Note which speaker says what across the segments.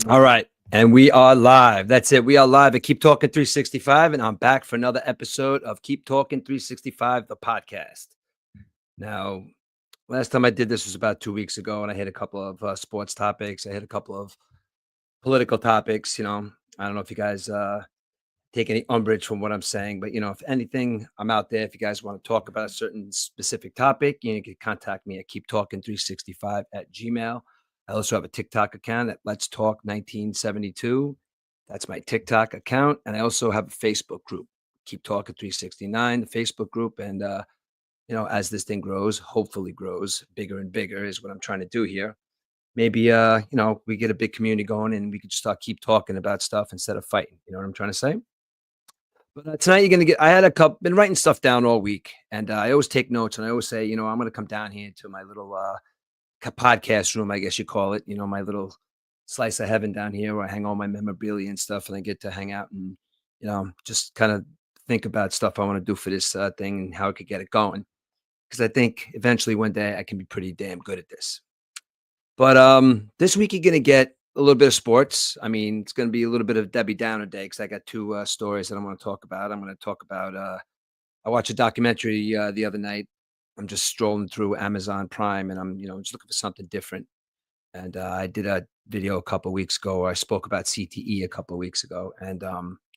Speaker 1: All right. And we are live. That's it. We are live at Keep Talking 365. And I'm back for another episode of Keep Talking 365, the podcast. Now, last time I did this was about 2 weeks ago, and I hit a couple of sports topics. I hit a couple of political topics. I don't know if you guys take any umbrage from what I'm saying, but, if anything, I'm out there. If you guys want to talk about a certain specific topic, you can contact me at Keep Talking 365 at Gmail. I also have a TikTok account at Let's Talk 1972. That's my TikTok account. And I also have a Facebook group, Keep Talking 369, the Facebook group. And, as this thing grows, hopefully grows bigger and bigger is what I'm trying to do here. Maybe, we get a big community going and we could just keep talking about stuff instead of fighting. You know what I'm trying to say? But tonight you're gonna I had been writing stuff down all week, and I always take notes, and I always say, I'm gonna come down here to my little podcast room, I guess you call it. My little slice of heaven down here where I hang all my memorabilia and stuff, and I get to hang out and just kind of think about stuff I want to do for this thing and how I could get it going. Because I think eventually one day I can be pretty damn good at this. But this week you're gonna get a little bit of sports. I mean, it's gonna be a little bit of Debbie Downer day because I got two stories that I want to talk about. I'm going to talk about. I watched a documentary the other night. I'm just strolling through Amazon Prime, and I'm just looking for something different. And I did a video a couple of weeks ago where I spoke about CTE a couple of weeks ago, and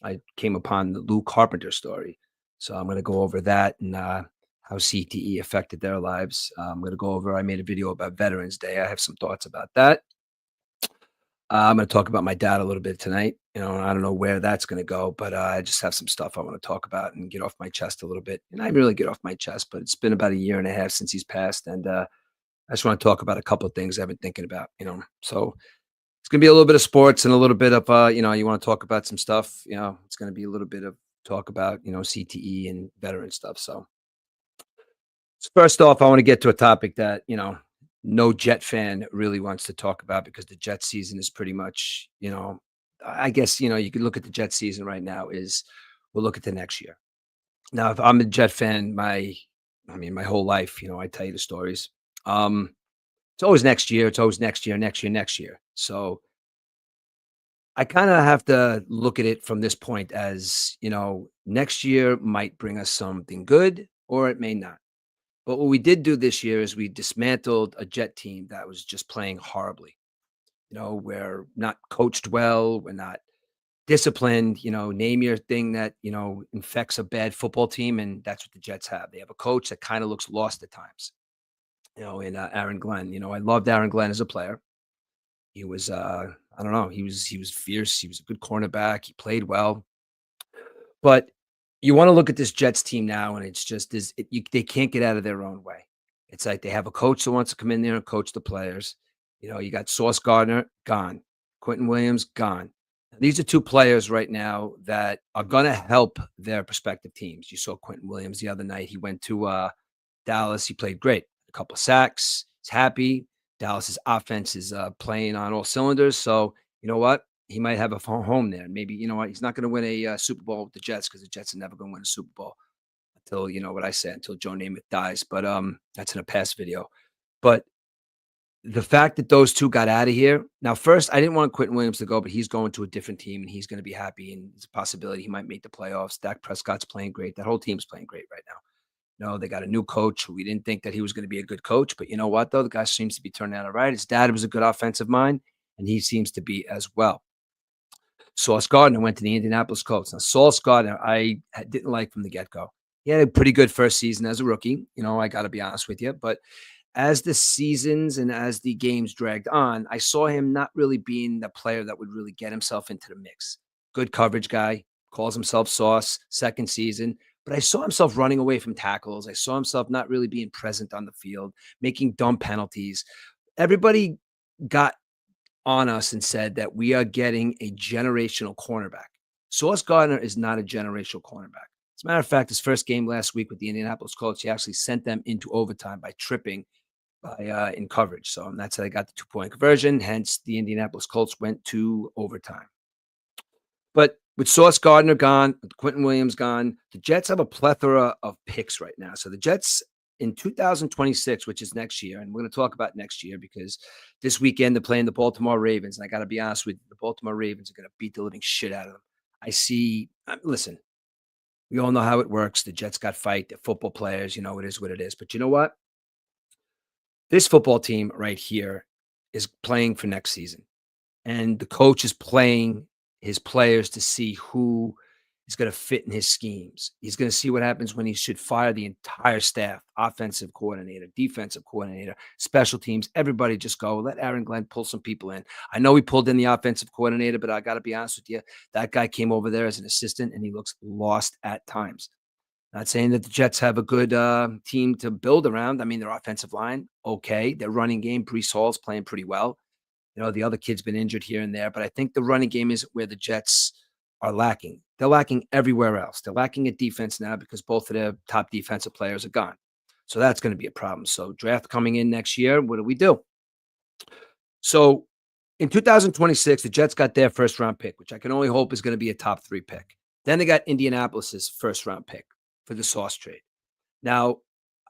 Speaker 1: I came upon the Lew Carpenter story. So I'm going to go over that and how CTE affected their lives. I'm going to go over. I made a video about Veterans Day. I have some thoughts about that. I'm going to talk about my dad a little bit tonight. I don't know where that's going to go, but I just have some stuff I want to talk about and get off my chest a little bit. And I really get off my chest, but it's been about a year and a half since he's passed, and I just want to talk about a couple of things I've been thinking about. So it's going to be a little bit of sports and a little bit of you want to talk about some stuff. It's going to be a little bit of talk about CTE and veteran stuff. So first off, I want to get to a topic that no Jet fan really wants to talk about because the Jet season is pretty much, I guess, you could look at the Jet season right now we'll look at the next year. Now, if I'm a Jet fan, my whole life, I tell you the stories. It's always next year. It's always next year, next year, next year. So I kind of have to look at it from this point as, next year might bring us something good or it may not. But what we did do this year is we dismantled a Jet team that was just playing horribly. We're not coached well. We're not disciplined. Name your thing that, infects a bad football team. And that's what the Jets have. They have a coach that kind of looks lost at times, in Aaron Glenn. I loved Aaron Glenn as a player. He was, I don't know, he was fierce. He was a good cornerback. He played well. But you want to look at this Jets team now, and it's just they can't get out of their own way. It's like they have a coach that wants to come in there and coach the players. You got Sauce Gardner gone, Quentin Williams gone. These are two players right now that are going to help their prospective teams. You saw Quentin Williams the other night. He went to Dallas. He played great. A couple of sacks. He's happy. Dallas's offense is playing on all cylinders. So you know what? He might have a home there. Maybe, he's not going to win a Super Bowl with the Jets because the Jets are never going to win a Super Bowl until, what I said, until Joe Namath dies. But that's in a past video. But the fact that those two got out of here. Now, first, I didn't want Quentin Williams to go, but he's going to a different team and he's going to be happy. And it's a possibility he might make the playoffs. Dak Prescott's playing great. That whole team's playing great right now. They got a new coach who we didn't think that he was going to be a good coach. But you know what, though? The guy seems to be turning out all right. His dad was a good offensive mind, and he seems to be as well. Sauce Gardner went to the Indianapolis Colts. Now, Sauce Gardner, I didn't like from the get-go. He had a pretty good first season as a rookie. I got to be honest with you. But as the seasons and as the games dragged on, I saw him not really being the player that would really get himself into the mix. Good coverage guy, calls himself Sauce, second season. But I saw himself running away from tackles. I saw himself not really being present on the field, making dumb penalties. Everybody got on us and said that we are getting a generational cornerback. Sauce Gardner is not a generational cornerback. As a matter of fact, his first game last week with the Indianapolis Colts, he actually sent them into overtime by tripping in coverage. So that's how they got the 2-point conversion. Hence, the Indianapolis Colts went to overtime. But with Sauce Gardner gone, with Quentin Williams gone, the Jets have a plethora of picks right now. So the Jets in 2026, which is next year, and we're going to talk about next year because this weekend they're playing the Baltimore Ravens, and I got to be honest with you, the Baltimore Ravens are going to beat the living shit out of them. I see. Listen, we all know how it works. The Jets got fight. They're football players. You know, it is what it is. But you know what? This football team right here is playing for next season. And the coach is playing his players to see who is going to fit in his schemes. He's going to see what happens when he should fire the entire staff, offensive coordinator, defensive coordinator, special teams, everybody just go, let Aaron Glenn pull some people in. I know he pulled in the offensive coordinator, but I got to be honest with you, that guy came over there as an assistant and he looks lost at times. Not saying that the Jets have a good team to build around. I mean, their offensive line, okay. Their running game, Brees Hall's playing pretty well. You know, the other kid's been injured here and there, but I think the running game is where the Jets are lacking. They're lacking everywhere else. They're lacking at defense now because both of their top defensive players are gone. So that's going to be a problem. So draft coming in next year, what do we do? So in 2026, the Jets got their first round pick, which I can only hope is going to be a top 3 pick. Then they got Indianapolis's first round pick for the Sauce trade. Now,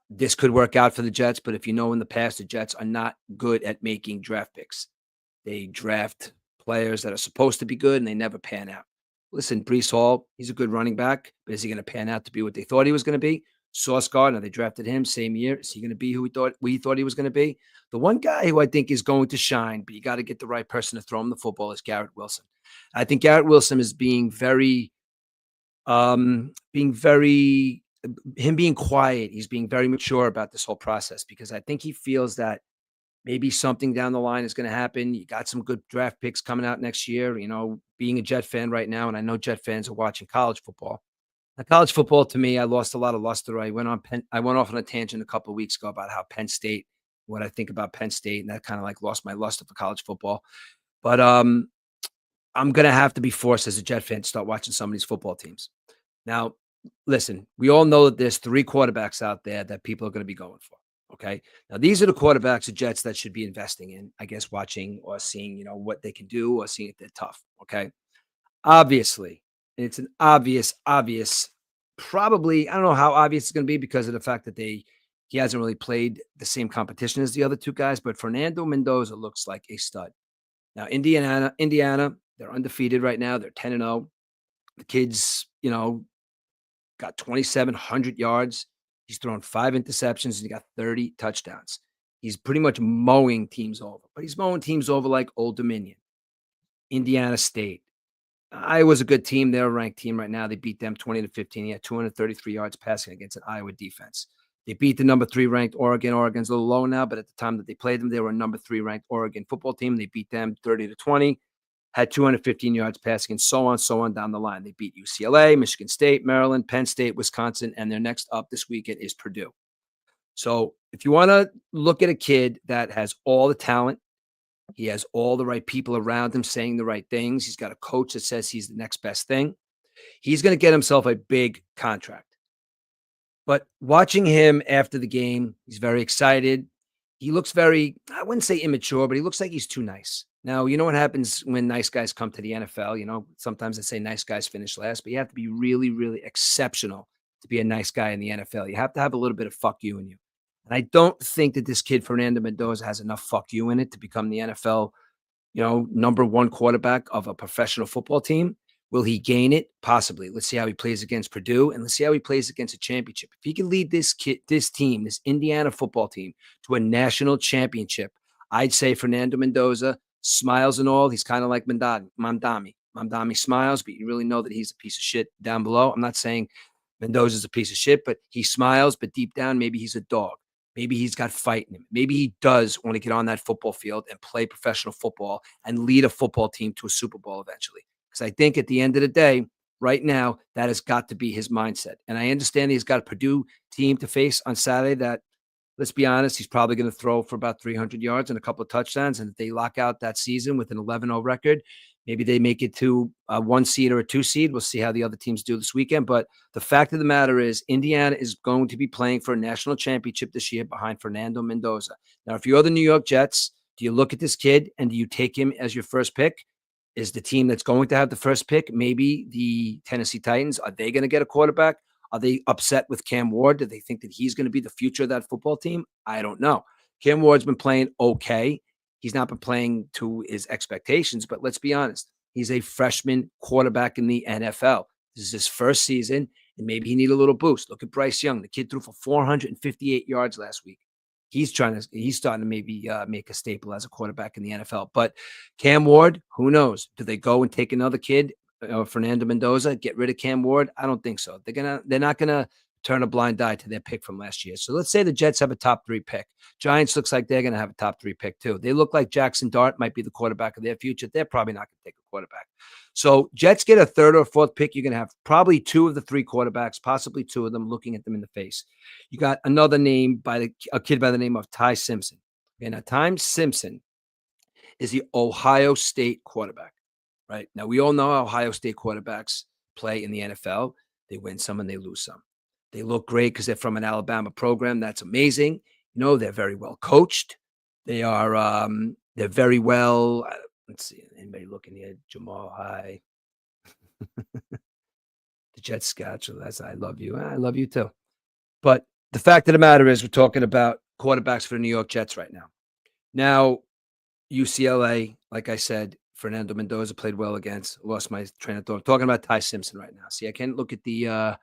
Speaker 1: this could work out for the Jets, but if you know in the past, the Jets are not good at making draft picks. They draft players that are supposed to be good and they never pan out. Listen, Brees Hall, he's a good running back, but is he going to pan out to be what they thought he was going to be? Sauce Gardner, they drafted him same year. Is he going to be who we thought he was going to be? The one guy who I think is going to shine, but you got to get the right person to throw him the football is Garrett Wilson. I think Garrett Wilson is being quiet. He's being very mature about this whole process because I think he feels that maybe something down the line is going to happen. You got some good draft picks coming out next year. You know, being a Jet fan right now, and I know Jet fans are watching college football. Now, college football, to me, I lost a lot of luster. I went off on a tangent a couple of weeks ago about how Penn State, what I think about Penn State, and that kind of like lost my luster for college football. But I'm going to have to be forced as a Jet fan to start watching some of these football teams. Now, listen, we all know that there's 3 quarterbacks out there that people are going to be going for. Okay. Now, these are the quarterbacks the Jets that should be investing in, I guess, watching or seeing, you know, what they can do or seeing if they're tough. Okay. Obviously, and it's an obvious, probably, I don't know how obvious it's going to be because of the fact that he hasn't really played the same competition as the other 2 guys, but Fernando Mendoza looks like a stud. Now, Indiana, they're undefeated right now. They're 10-0. The kid's, you know, got 2,700 yards. He's thrown 5 interceptions and he got 30 touchdowns. He's pretty much mowing teams over, but he's mowing teams over like Old Dominion, Indiana State. Iowa's a good team. They're a ranked team right now. They beat them 20-15. He had 233 yards passing against an Iowa defense. They beat the number 3 ranked Oregon. Oregon's a little low now, but at the time that they played them, they were a number 3 ranked Oregon football team. They beat them 30-20. Had 215 yards passing, and so on down the line. They beat UCLA, Michigan State, Maryland, Penn State, Wisconsin, and their next up this weekend is Purdue. So if you want to look at a kid that has all the talent, he has all the right people around him saying the right things, he's got a coach that says he's the next best thing, he's going to get himself a big contract. But watching him after the game, he's very excited. He looks very, I wouldn't say immature, but he looks like he's too nice. Now, you know what happens when nice guys come to the NFL? You know, sometimes they say nice guys finish last, but you have to be really, really exceptional to be a nice guy in the NFL. You have to have a little bit of fuck you in you. And I don't think that this kid, Fernando Mendoza, has enough fuck you in it to become the NFL, you know, number 1 quarterback of a professional football team. Will he gain it? Possibly. Let's see how he plays against Purdue, and let's see how he plays against a championship. If he can lead this team, this Indiana football team, to a national championship, I'd say Fernando Mendoza, smiles and all, he's kind of like Mamdami. Mamdami smiles, but you really know that he's a piece of shit down below. I'm not saying Mendoza's a piece of shit, but he smiles, but deep down, maybe he's a dog. Maybe he's got fight in him. Maybe he does want to get on that football field and play professional football and lead a football team to a Super Bowl eventually. Because I think at the end of the day, right now, that has got to be his mindset. And I understand he's got a Purdue team to face on Saturday that, let's be honest, he's probably going to throw for about 300 yards and a couple of touchdowns. And if they lock out that season with an 11-0 record, maybe they make it to a 1 seed or a 2 seed. We'll see how the other teams do this weekend. But the fact of the matter is Indiana is going to be playing for a national championship this year behind Fernando Mendoza. Now, if you're the New York Jets, do you look at this kid and do you take him as your first pick? Is the team that's going to have the first pick maybe the Tennessee Titans? Are they going to get a quarterback? Are they upset with Cam Ward? Do they think that he's going to be the future of that football team? I don't know. Cam Ward's been playing okay. He's not been playing to his expectations, but let's be honest. He's a freshman quarterback in the NFL. This is his first season, and maybe he need a little boost. Look at Bryce Young. The kid threw for 458 yards last week. He's starting to maybe make a staple as a quarterback in the NFL. But Cam Ward, who knows? Do they go and take another kid, Fernando Mendoza, get rid of Cam Ward? I don't think so. They're not gonna turn a blind eye to their pick from last year. So let's say the Jets have a top 3 pick. Giants looks like they're gonna have a top 3 pick too. They look like Jackson Dart might be the quarterback of their future. They're probably not gonna take a quarterback. So Jets get a 3rd or 4th pick. You're gonna have probably 2 of the 3 quarterbacks, possibly 2 of them looking at them in the face. You got another name a kid by the name of Ty Simpson. And Ty Simpson is the Ohio State quarterback, right? Now, we all know how Ohio State quarterbacks play in the NFL. They win some and they lose some. They look great because they're from an Alabama program. That's amazing. They're very well coached. They're very well. Let's see. Anybody looking here? Jamal High. The Jets scotch. That's I love you. I love you too. But the fact of the matter is, we're talking about quarterbacks for the New York Jets right now. Now, UCLA, like I said, Fernando Mendoza played well against. Lost my train of thought. I'm talking about Ty Simpson right now. See, I can't look at the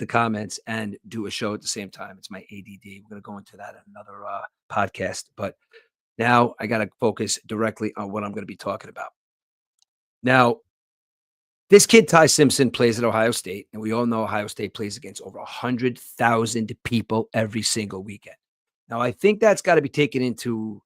Speaker 1: comments and do a show at the same time. It's my ADD. We're going to go into that in another podcast. But now I got to focus directly on what I'm going to be talking about. Now, this kid, Ty Simpson, plays at Ohio State, and we all know Ohio State plays against over 100,000 people every single weekend. Now, I think that's got to be taken into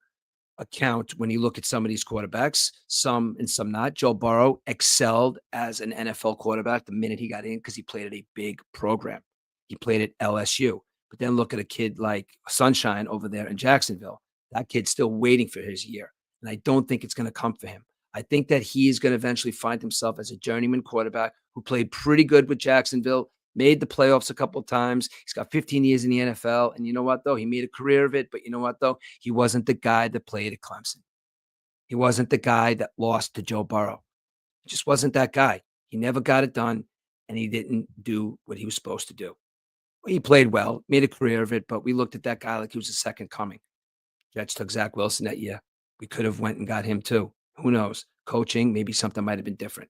Speaker 1: account when you look at some of these quarterbacks, some and some not. Joe Burrow excelled as an NFL quarterback the minute he got in because he played at a big program. He played at LSU. But then look at a kid like Sunshine over there in Jacksonville. That kid's still waiting for his year, and I don't think it's going to come for him. I think that he is going to eventually find himself as a journeyman quarterback who played pretty good with Jacksonville, made the playoffs a couple of times. He's got 15 years in the NFL. And you know what, though? He made a career of it. But you know what, though? He wasn't the guy that played at Clemson. He wasn't the guy that lost to Joe Burrow. He just wasn't that guy. He never got it done, and he didn't do what he was supposed to do. He played well, made a career of it, but we looked at that guy like he was the second coming. Jets took Zach Wilson that year. We could have went and got him too. Who knows? Coaching, maybe something might have been different.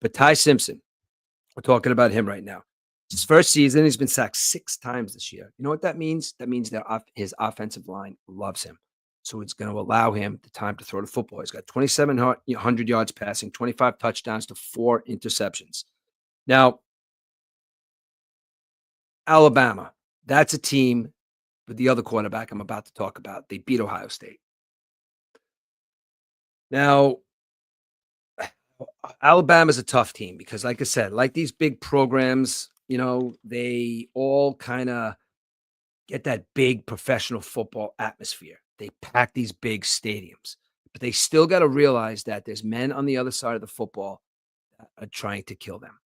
Speaker 1: But Ty Simpson, we're talking about him right now. His first season, he's been sacked 6 times this year. You know what that means? That means that his offensive line loves him. So it's going to allow him the time to throw the football. He's got 2,700 yards passing, 25 touchdowns to 4 interceptions. Now, Alabama, that's a team with the other quarterback I'm about to talk about. They beat Ohio State. Now, Alabama's a tough team because, like I said, like these big programs, they all kind of get that big professional football atmosphere. They pack these big stadiums, but they still got to realize that there's men on the other side of the football that are trying to kill them.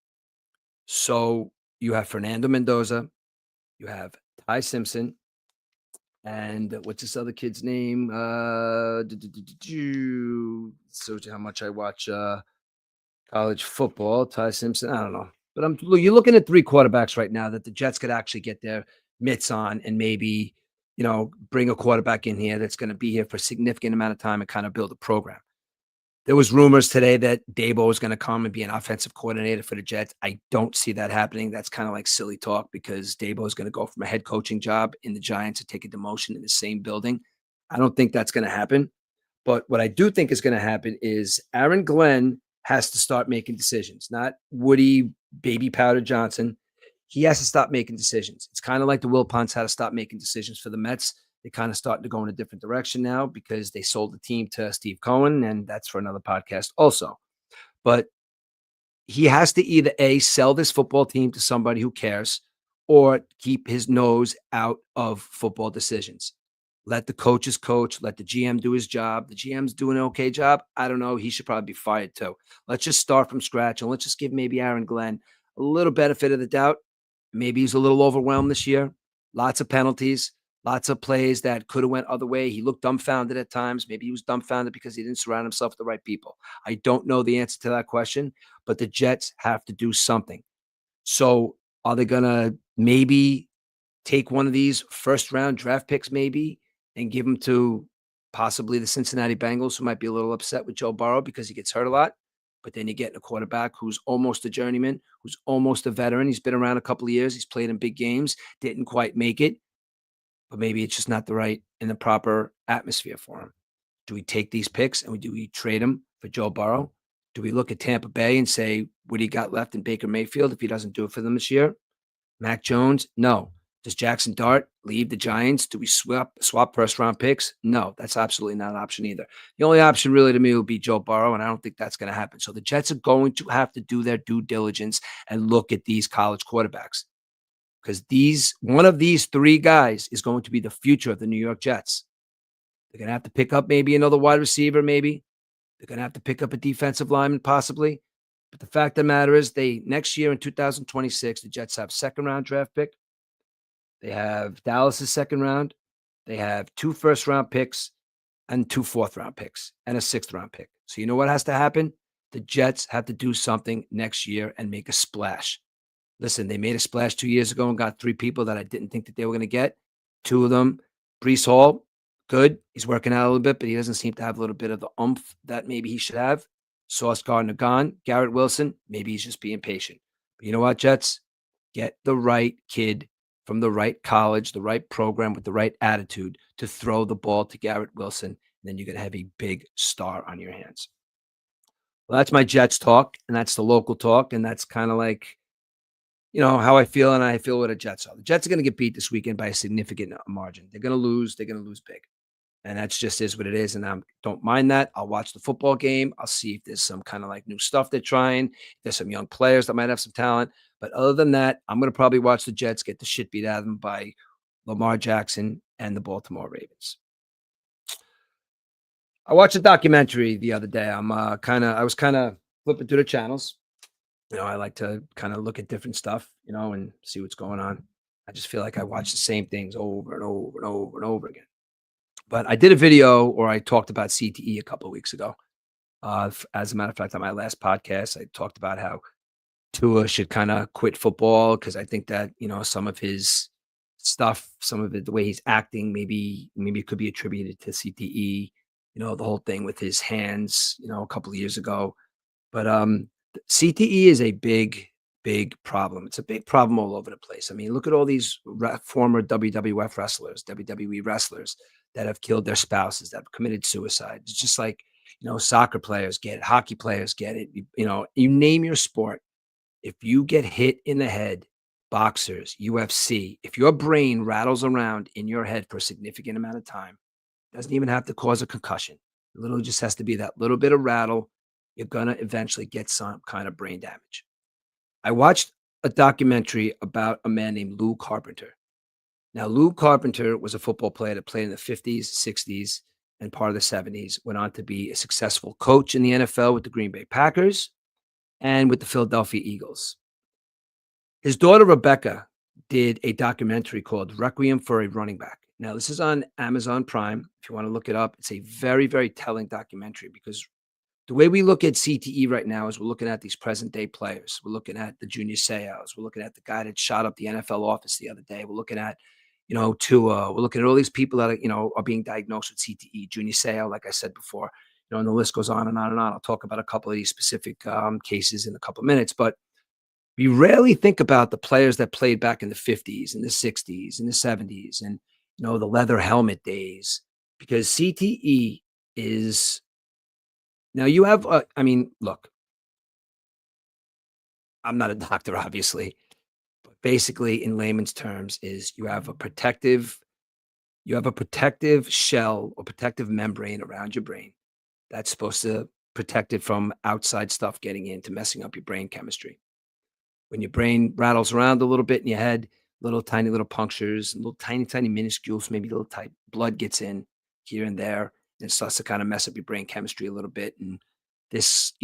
Speaker 1: So you have Fernando Mendoza, you have Ty Simpson, and what's this other kid's name? So how much I watch college football. Ty Simpson, I don't know. But you're looking at 3 quarterbacks right now that the Jets could actually get their mitts on and maybe, bring a quarterback in here that's going to be here for a significant amount of time and kind of build a program. There was rumors today that Dabo was going to come and be an offensive coordinator for the Jets. I don't see that happening. That's kind of like silly talk because Dabo is going to go from a head coaching job in the Giants to take a demotion in the same building. I don't think that's going to happen. But what I do think is going to happen is Aaron Glenn has to start making decisions, not Woody Baby Powder Johnson. He has to stop making decisions. It's kind of like the Wilpons had to stop making decisions for the Mets. They kind of starting to go in a different direction now because they sold the team to Steve Cohen, and that's for another podcast also. But he has to either A, sell this football team to somebody who cares, or keep his nose out of football decisions. Let the coaches coach. Let the GM do his job. The GM's doing an okay job. I don't know. He should probably be fired too. Let's just start from scratch, and let's just give maybe Aaron Glenn a little benefit of the doubt. Maybe he's a little overwhelmed this year. Lots of penalties. Lots of plays that could have went other way. He looked dumbfounded at times. Maybe he was dumbfounded because he didn't surround himself with the right people. I don't know the answer to that question, but the Jets have to do something. So Are they gonna maybe take one of these first round draft picks maybe and give them to possibly the Cincinnati Bengals, who might be a little upset with Joe Burrow because he gets hurt a lot? But then you get a quarterback who's almost a journeyman, who's almost a veteran. He's been around a couple of years. He's played in big games, didn't quite make it, but maybe it's just not the right and the proper atmosphere for him. Do we take these picks and do we trade them for Joe Burrow? Do we look at Tampa Bay and say, what do you got left in Baker Mayfield if he doesn't do it for them this year? Mac Jones? No. Does Jackson Dart leave the Giants? Do we swap first round picks? No, that's absolutely not an option either. The only option really to me would be Joe Burrow, and I don't think that's going to happen. So the Jets are going to have to do their due diligence and look at these college quarterbacks because one of these three guys is going to be the future of the New York Jets. They're going to have to pick up maybe another wide receiver, maybe. They're going to have to pick up a defensive lineman, possibly. But the fact of the matter is, next year in 2026, the Jets have second round draft pick. They have Dallas's second round. They have 2 first round picks and 2 fourth round picks and a 6th round pick. So you know what has to happen? The Jets have to do something next year and make a splash. Listen, they made a splash 2 years ago and got 3 people that I didn't think that they were going to get. 2 of them, Brees Hall, good. He's working out a little bit, but he doesn't seem to have a little bit of the oomph that maybe he should have. Sauce Gardner gone. Garrett Wilson, maybe he's just being patient. But you know what, Jets? Get the right kid from the right college, the right program with the right attitude to throw the ball to Garrett Wilson. And then you're going to have a big star on your hands. Well, that's my Jets talk, and that's the local talk, and that's kind of like, how I feel, and I feel what the Jets are. The Jets are going to get beat this weekend by a significant margin. They're going to lose. They're going to lose big. And that's just is what it is. And I don't mind that. I'll watch the football game. I'll see if there's some kind of like new stuff they're trying. If there's some young players that might have some talent. But other than that, I'm going to probably watch the Jets get the shit beat out of them by Lamar Jackson and the Baltimore Ravens. I watched a documentary the other day. I was kind of flipping through the channels. I like to kind of look at different stuff, and see what's going on. I just feel like I watch the same things over and over and over and over again. But I did a video where I talked about CTE a couple of weeks ago. As a matter of fact, on my last podcast, I talked about how Tua should kind of quit football because I think that, some of his stuff, some of it, the way he's acting, maybe it could be attributed to CTE, the whole thing with his hands, a couple of years ago. But CTE is a big problem. It's a big problem all over the place. I mean, look at all these former WWF wrestlers, WWE wrestlers that have killed their spouses, that have committed suicide. It's just like, soccer players get it, hockey players get it. You name your sport. If you get hit in the head, boxers, UFC, if your brain rattles around in your head for a significant amount of time, it doesn't even have to cause a concussion. It literally just has to be that little bit of rattle. You're going to eventually get some kind of brain damage. I watched a documentary about a man named Lew Carpenter. Now, Lew Carpenter was a football player that played in the 50s, 60s, and part of the 70s, went on to be a successful coach in the NFL with the Green Bay Packers and with the Philadelphia Eagles. His daughter, Rebecca, did a documentary called Requiem for a Running Back. Now, this is on Amazon Prime. If you want to look it up, it's a very, very telling documentary because the way we look at CTE right now is we're looking at these present day players. We're looking at the Junior Seaus. We're looking at the guy that shot up the NFL office the other day. We're looking at, Tua. We're looking at all these people that are being diagnosed with CTE. Junior Seau, like I said before, and the list goes on and on and on. I'll talk about a couple of these specific cases in a couple of minutes, but we rarely think about the players that played back in the 50s and the 60s and the 70s and, the leather helmet days, because CTE is. Now you have, look, I'm not a doctor, obviously, but basically in layman's terms is you have a protective shell or protective membrane around your brain that's supposed to protect it from outside stuff getting in to messing up your brain chemistry. When your brain rattles around a little bit in your head, little tiny little punctures, little tiny minuscules, maybe little tight blood gets in here and there. And it starts to kind of mess up your brain chemistry a little bit. And this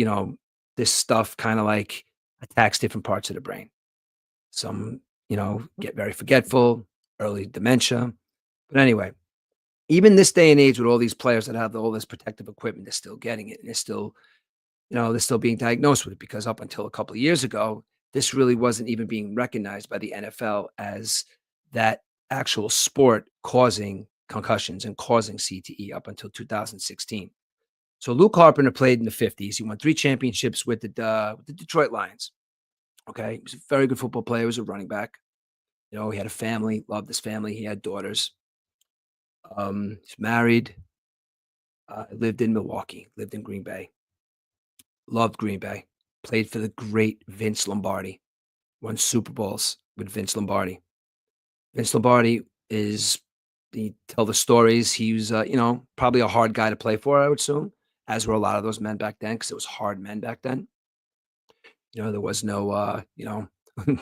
Speaker 1: stuff kind of like attacks different parts of the brain. Some, get very forgetful, early dementia. But anyway, even this day and age with all these players that have all this protective equipment, they're still getting it. And they're still being diagnosed with it because up until a couple of years ago, this really wasn't even being recognized by the NFL as that actual sport causing concussions and causing CTE up until 2016. So Lew Carpenter played in the 50s. He won 3 championships with the Detroit Lions. Okay. He was a very good football player. He was a running back. He had a family, loved his family. He had daughters. He's married, lived in Milwaukee, lived in Green Bay, loved Green Bay, played for the great Vince Lombardi, won Super Bowls with Vince Lombardi. Vince Lombardi is, he tell the stories. He was, probably a hard guy to play for, I would assume, as were a lot of those men back then, because it was hard men back then. There was no,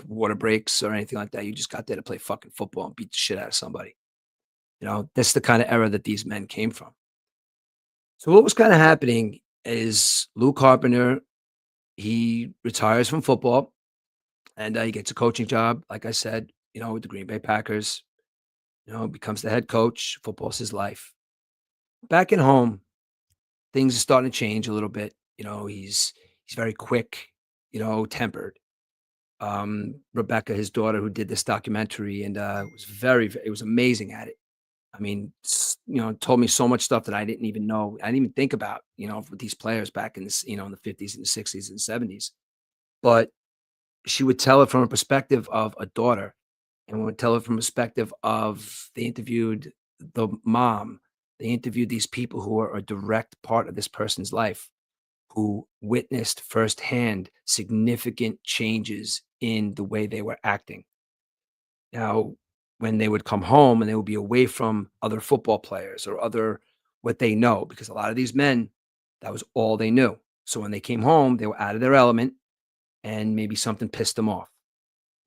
Speaker 1: water breaks or anything like that. You just got there to play fucking football and beat the shit out of somebody. That's the kind of era that these men came from. So what was kind of happening is Lew Carpenter, he retires from football and he gets a coaching job, like I said, with the Green Bay Packers, becomes the head coach. Football's his life. Back at home, things are starting to change a little bit. He's very quick, tempered. Rebecca, his daughter, who did this documentary and was it was amazing at it. I mean, told me so much stuff that I didn't even know. I didn't even think about, with these players back in this, in the 50s and the 60s and 70s. But she would tell it from a perspective of a daughter and would tell it from a perspective of they interviewed the mom. They interviewed these people who are a direct part of this person's life, who witnessed firsthand significant changes in the way they were acting. Now, when they would come home and they would be away from other football players or other what they know, because a lot of these men, that was all they knew. So when they came home, they were out of their element and maybe something pissed them off.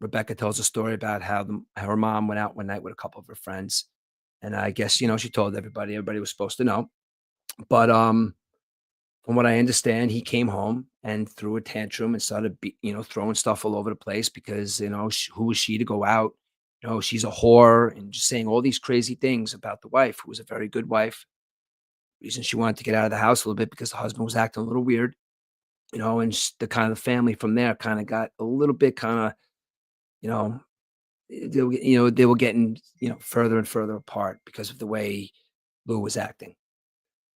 Speaker 1: Rebecca tells a story about how her mom went out one night with a couple of her friends. And I guess, she told everybody was supposed to know. But from what I understand, he came home and threw a tantrum and started, throwing stuff all over the place because, who was she to go out? She's a whore and just saying all these crazy things about the wife, who was a very good wife. Reason she wanted to get out of the house a little bit because the husband was acting a little weird, and the kind of the family from there kind of got a little bit kind of, you know, they were getting, further and further apart because of the way Lou was acting.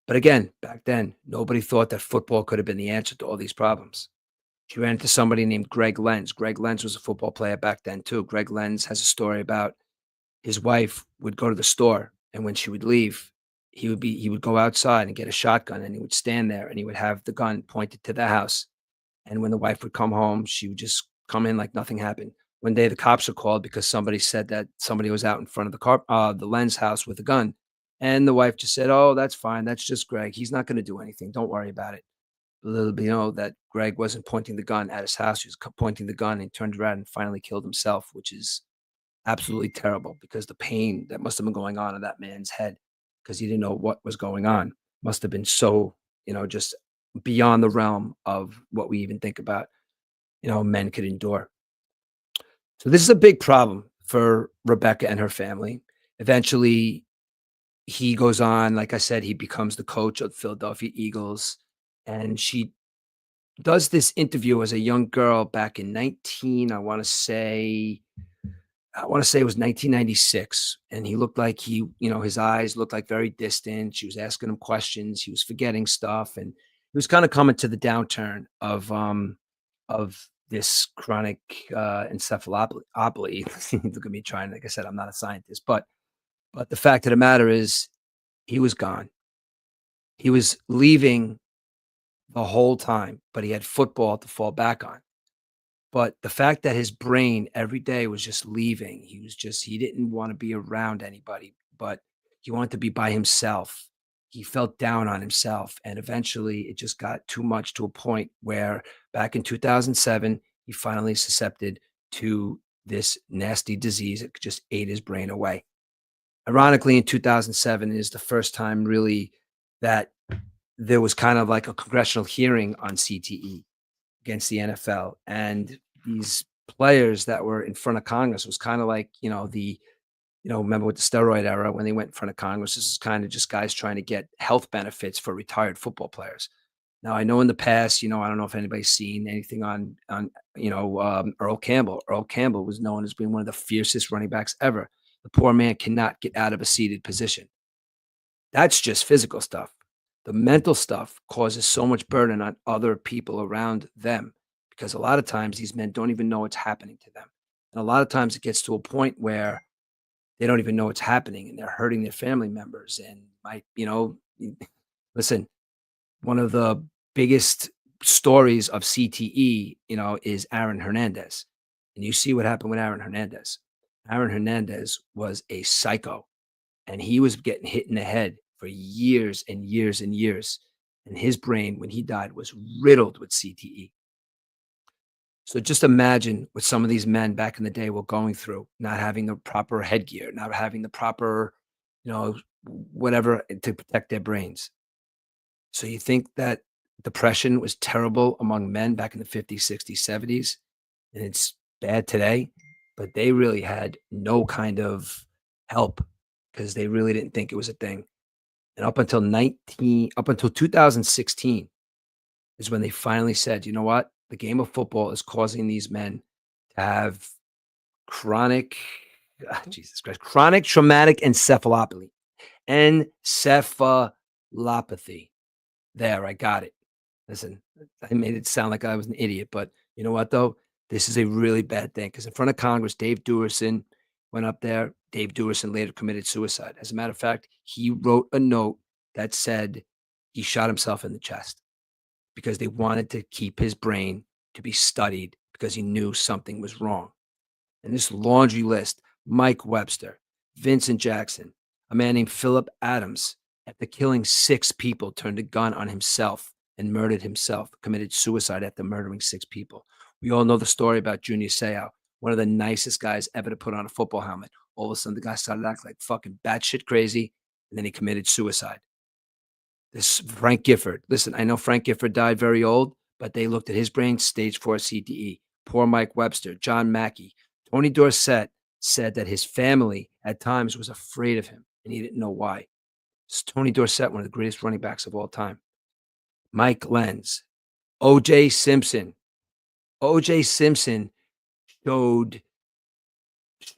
Speaker 1: But again, back then, nobody thought that football could have been the answer to all these problems. She ran into somebody named Greg Lenz. Greg Lenz was a football player back then too. Greg Lenz has a story about his wife would go to the store, and when she would leave, he would go outside and get a shotgun, and he would stand there, and he would have the gun pointed to the house. And when the wife would come home, she would just come in like nothing happened. One day, the cops were called because somebody said that somebody was out in front of the Lenz house with a gun, and the wife just said, "Oh, that's fine. That's just Greg. He's not going to do anything. Don't worry about it." Little bit, that Greg wasn't pointing the gun at his house. He was pointing the gun and turned around and finally killed himself, which is absolutely terrible because the pain that must have been going on in that man's head because he didn't know what was going on must have been so, just beyond the realm of what we even think about, men could endure. So this is a big problem for Rebecca and her family. Eventually, he goes on, like I said, he becomes the coach of the Philadelphia Eagles. And she does this interview as a young girl back in 19, I want to say it was 1996. And he looked like his eyes looked like very distant. She was asking him questions. He was forgetting stuff. And he was kind of coming to the downturn of this chronic encephalopathy. Look at me trying, like I said, I'm not a scientist, but the fact of the matter is he was gone. He was leaving the whole time, but he had football to fall back on. But the fact that his brain every day was just leaving, he didn't want to be around anybody, but he wanted to be by himself. He felt down on himself. And eventually it just got too much to a point where back in 2007, he finally susceptible to this nasty disease. It just ate his brain away. Ironically, in 2007 is the first time really that there was kind of like a congressional hearing on CTE against the NFL. And these players that were in front of Congress was kind of like, remember with the steroid era when they went in front of Congress, this is kind of just guys trying to get health benefits for retired football players. Now I know in the past, I don't know if anybody's seen anything on Earl Campbell. Earl Campbell was known as being one of the fiercest running backs ever. The poor man cannot get out of a seated position. That's just physical stuff. The mental stuff causes so much burden on other people around them because a lot of times these men don't even know what's happening to them. And a lot of times it gets to a point where they don't even know what's happening and they're hurting their family members and listen, one of the biggest stories of CTE, is Aaron Hernandez. And you see what happened with Aaron Hernandez. Aaron Hernandez was a psycho and he was getting hit in the head for years and years and years. And his brain, when he died, was riddled with CTE. So just imagine what some of these men back in the day were going through, not having the proper headgear, not having the proper, you know, whatever to protect their brains. So you think that depression was terrible among men back in the 50s, 60s, 70s, and it's bad today, but they really had no kind of help because they really didn't think it was a thing. And up until 2016 is when they finally said, you know what? The game of football is causing these men to have chronic, Jesus Christ, chronic traumatic encephalopathy. There, I got it. Listen, I made it sound like I was an idiot, but you know what though? This is a really bad thing because in front of Congress, Dave Duerson went up there. Dave Duerson later committed suicide. As a matter of fact, he wrote a note that said he shot himself in the chest because they wanted to keep his brain to be studied because he knew something was wrong. And this laundry list, Mike Webster, Vincent Jackson, a man named Philip Adams, after killing 6 people, turned a gun on himself and murdered himself, committed suicide after murdering 6 people. We all know the story about Junior Seau, one of the nicest guys ever to put on a football helmet. All of a sudden, the guy started acting like fucking batshit crazy, and then he committed suicide. This Frank Gifford. Listen, I know Frank Gifford died very old, but they looked at his brain, stage 4 CTE. Poor Mike Webster, John Mackey. Tony Dorsett said that his family at times was afraid of him, and he didn't know why. It's Tony Dorsett, one of the greatest running backs of all time. Mike Lenz, O.J. Simpson. O.J. Simpson showed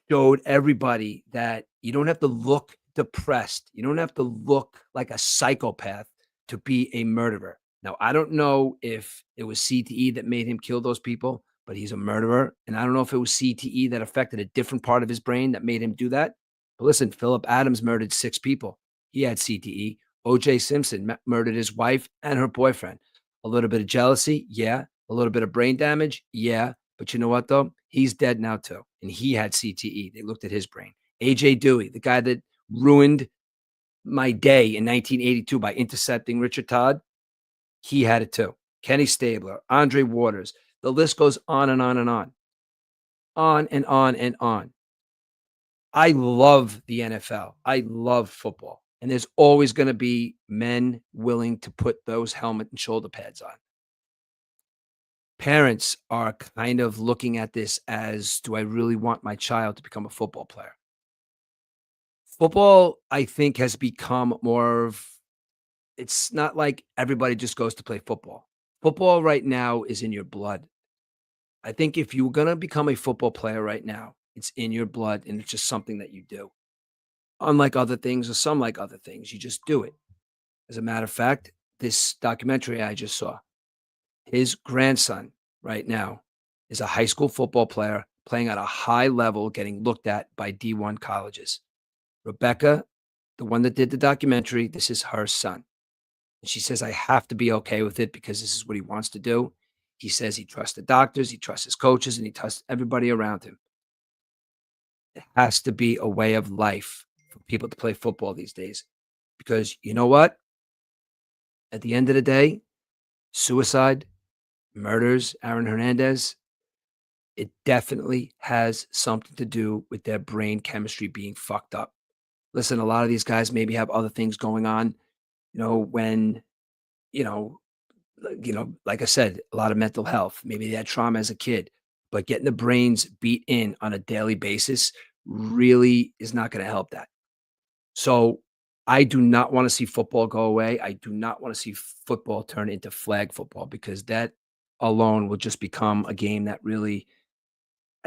Speaker 1: showed everybody that you don't have to look depressed. You don't have to look like a psychopath to be a murderer. Now, I don't know if it was CTE that made him kill those people, but he's a murderer. And I don't know if it was CTE that affected a different part of his brain that made him do that. But listen, Philip Adams murdered 6 people. He had CTE. O.J. Simpson murdered his wife and her boyfriend. A little bit of jealousy, yeah. A little bit of brain damage, yeah. But you know what, though? He's dead now, too. And he had CTE. They looked at his brain. A.J. Dewey, the guy that ruined my day in 1982 by intercepting Richard Todd, he had it too. Kenny Stabler, Andre Waters. The list goes on and on and on. On and on and on. I love the NFL. I love football. And there's always going to be men willing to put those helmet and shoulder pads on. Parents are kind of looking at this as, do I really want my child to become a football player? Football, I think, has become more of, it's not like everybody just goes to play football. Football right now is in your blood. I think if you're going to become a football player right now, it's in your blood and it's just something that you do. Unlike other things or some like other things, you just do it. As a matter of fact, this documentary I just saw, his grandson right now is a high school football player playing at a high level, getting looked at by D1 colleges. Rebecca, the one that did the documentary, this is her son. And she says, I have to be okay with it because this is what he wants to do. He says he trusts the doctors, he trusts his coaches, and he trusts everybody around him. It has to be a way of life for people to play football these days. Because you know what? At the end of the day, suicide, murders, Aaron Hernandez, it definitely has something to do with their brain chemistry being fucked up. Listen, a lot of these guys maybe have other things going on, when, you know, like I said, a lot of mental health. Maybe they had trauma as a kid, but getting the brains beat in on a daily basis really is not going to help that. So I do not want to see football go away. I do not want to see football turn into flag football because that alone will just become a game that really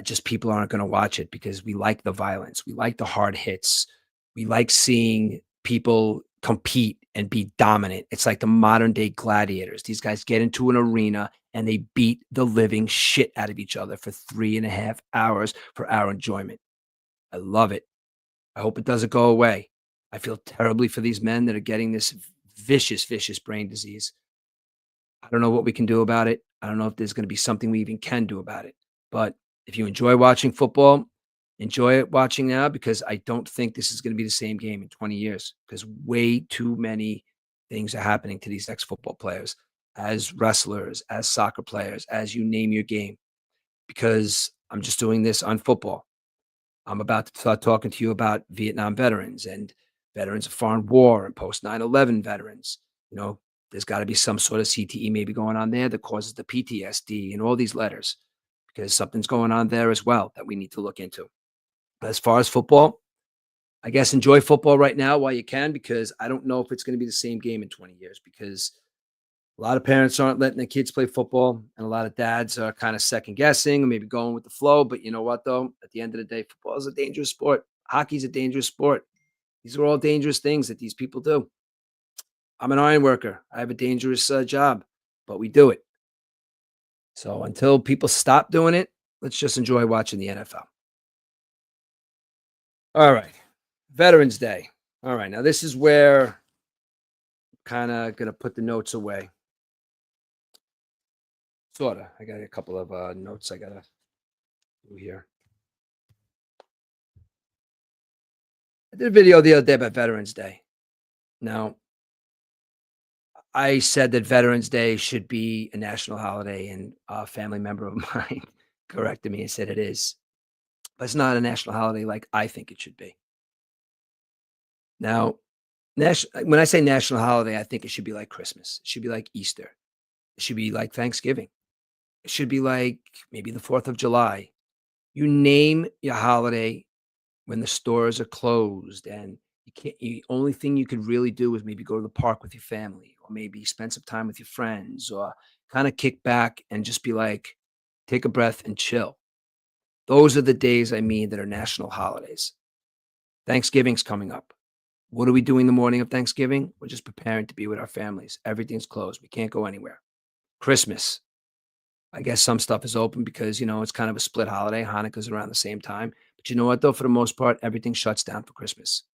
Speaker 1: just people aren't going to watch it because we like the violence. We like the hard hits. We like seeing people compete and be dominant. It's like the modern day gladiators. These guys get into an arena and they beat the living shit out of each other for 3.5 hours for our enjoyment. I love it. I hope it doesn't go away. I feel terribly for these men that are getting this vicious, vicious brain disease. I don't know what we can do about it. I don't know if there's going to be something we even can do about it. But if you enjoy watching football, enjoy it watching now because I don't think this is going to be the same game in 20 years because way too many things are happening to these ex football players, as wrestlers, as soccer players, as you name your game. Because I'm just doing this on football. I'm about to start talking to you about Vietnam veterans and veterans of foreign war and post 9/11 veterans. You know, there's got to be some sort of CTE maybe going on there that causes the PTSD and all these letters because something's going on there as well that we need to look into. As far as football, I guess enjoy football right now while you can because I don't know if it's going to be the same game in 20 years because a lot of parents aren't letting their kids play football, and a lot of dads are kind of second guessing or maybe going with the flow. But you know what, though? At the end of the day, football is a dangerous sport. Hockey's a dangerous sport. These are all dangerous things that these people do. I'm an iron worker. I have a dangerous job, but we do it. So until people stop doing it, let's just enjoy watching the NFL. All right. Veterans Day. All right. Now, this is where kind of going to put the notes away. Sorta. I got a couple of notes I got to do here. I did a video the other day about Veterans Day. Now, I said that Veterans Day should be a national holiday, and a family member of mine corrected me and said it is. But it's not a national holiday like I think it should be. Now, when I say national holiday, I think it should be like Christmas. It should be like Easter. It should be like Thanksgiving. It should be like maybe the 4th of July. You name your holiday when the stores are closed and you can't the only thing you could really do is maybe go to the park with your family or maybe spend some time with your friends or kind of kick back and just be like take a breath and chill. Those are the days I mean that are national holidays. Thanksgiving's coming up. What are we doing the morning of Thanksgiving? We're just preparing to be with our families. Everything's closed. We can't go anywhere. Christmas. I guess some stuff is open because, it's kind of a split holiday. Hanukkah's around the same time. But you know what, though? For the most part, everything shuts down for Christmas.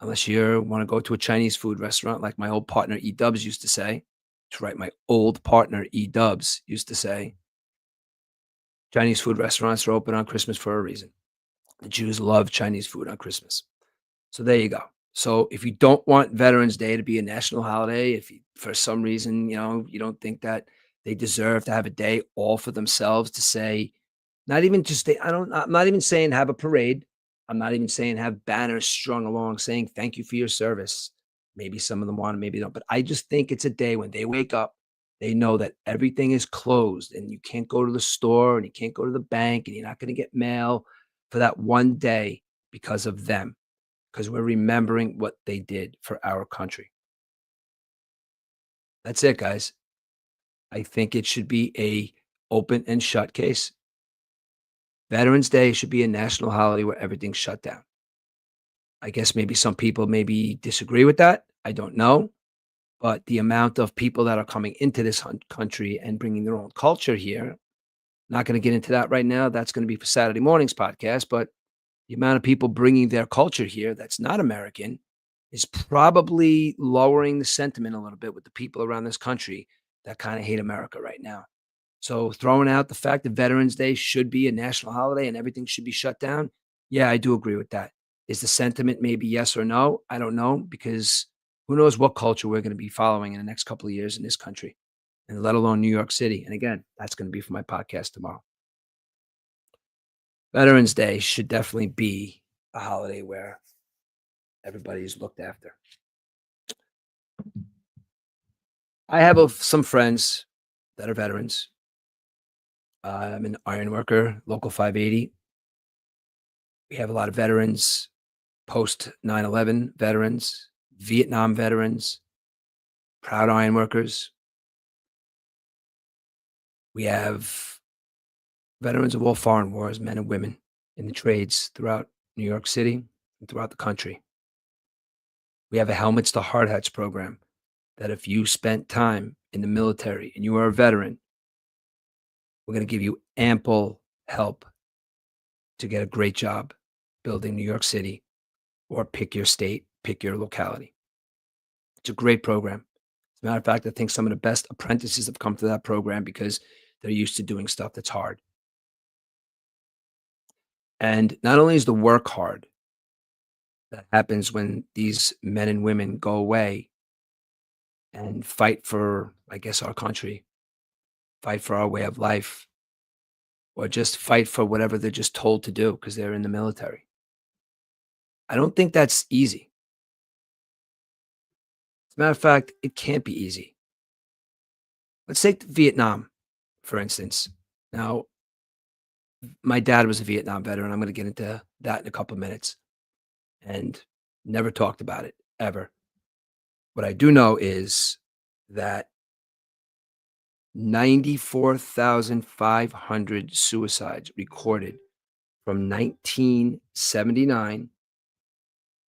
Speaker 1: Unless you want to go to a Chinese food restaurant, like my old partner E Dubs used to say. That's right. My old partner E Dubs used to say Chinese food restaurants are open on Christmas for a reason. The Jews love Chinese food on Christmas. So there you go. So if you don't want Veterans Day to be a national holiday, if you, for some reason, you don't think that they deserve to have a day all for themselves to say, not even just I'm not even saying have a parade. I'm not even saying have banners strung along saying thank you for your service. Maybe some of them want to, maybe don't. But I just think it's a day when they wake up, they know that everything is closed and you can't go to the store and you can't go to the bank and you're not going to get mail for that one day because of them because we're remembering what they did for our country. That's it, guys. I think it should be a open and shut case. Veterans Day should be a national holiday where everything's shut down. I guess maybe some people maybe disagree with that. I don't know. But the amount of people that are coming into this country and bringing their own culture here, not going to get into that right now. That's going to be for Saturday morning's podcast. But the amount of people bringing their culture here that's not American is probably lowering the sentiment a little bit with the people around this country that kind of hate America right now. So throwing out the fact that Veterans Day should be a national holiday and everything should be shut down. Yeah, I do agree with that. Is the sentiment maybe yes or no? I don't know because who knows what culture we're going to be following in the next couple of years in this country and let alone New York City. And again, that's going to be for my podcast tomorrow. Veterans Day should definitely be a holiday where everybody is looked after. I have some friends that are veterans. I'm an iron worker, local 580. We have a lot of veterans post 9/11 veterans, Vietnam veterans, proud iron workers. We have veterans of all foreign wars, men and women in the trades throughout New York City and throughout the country. We have a Helmets to Hard Hats program that if you spent time in the military and you are a veteran, we're going to give you ample help to get a great job building New York City or pick your state, pick your locality. It's a great program. As a matter of fact, I think some of the best apprentices have come to that program because they're used to doing stuff that's hard. And not only is the work hard that happens when these men and women go away and fight for, I guess, our country, fight for our way of life, or just fight for whatever they're just told to do because they're in the military. I don't think that's easy. As a matter of fact, it can't be easy. Let's take Vietnam, for instance. Now, my dad was a Vietnam veteran. I'm going to get into that in a couple of minutes and never talked about it ever. What I do know is that 94,500 suicides recorded from 1979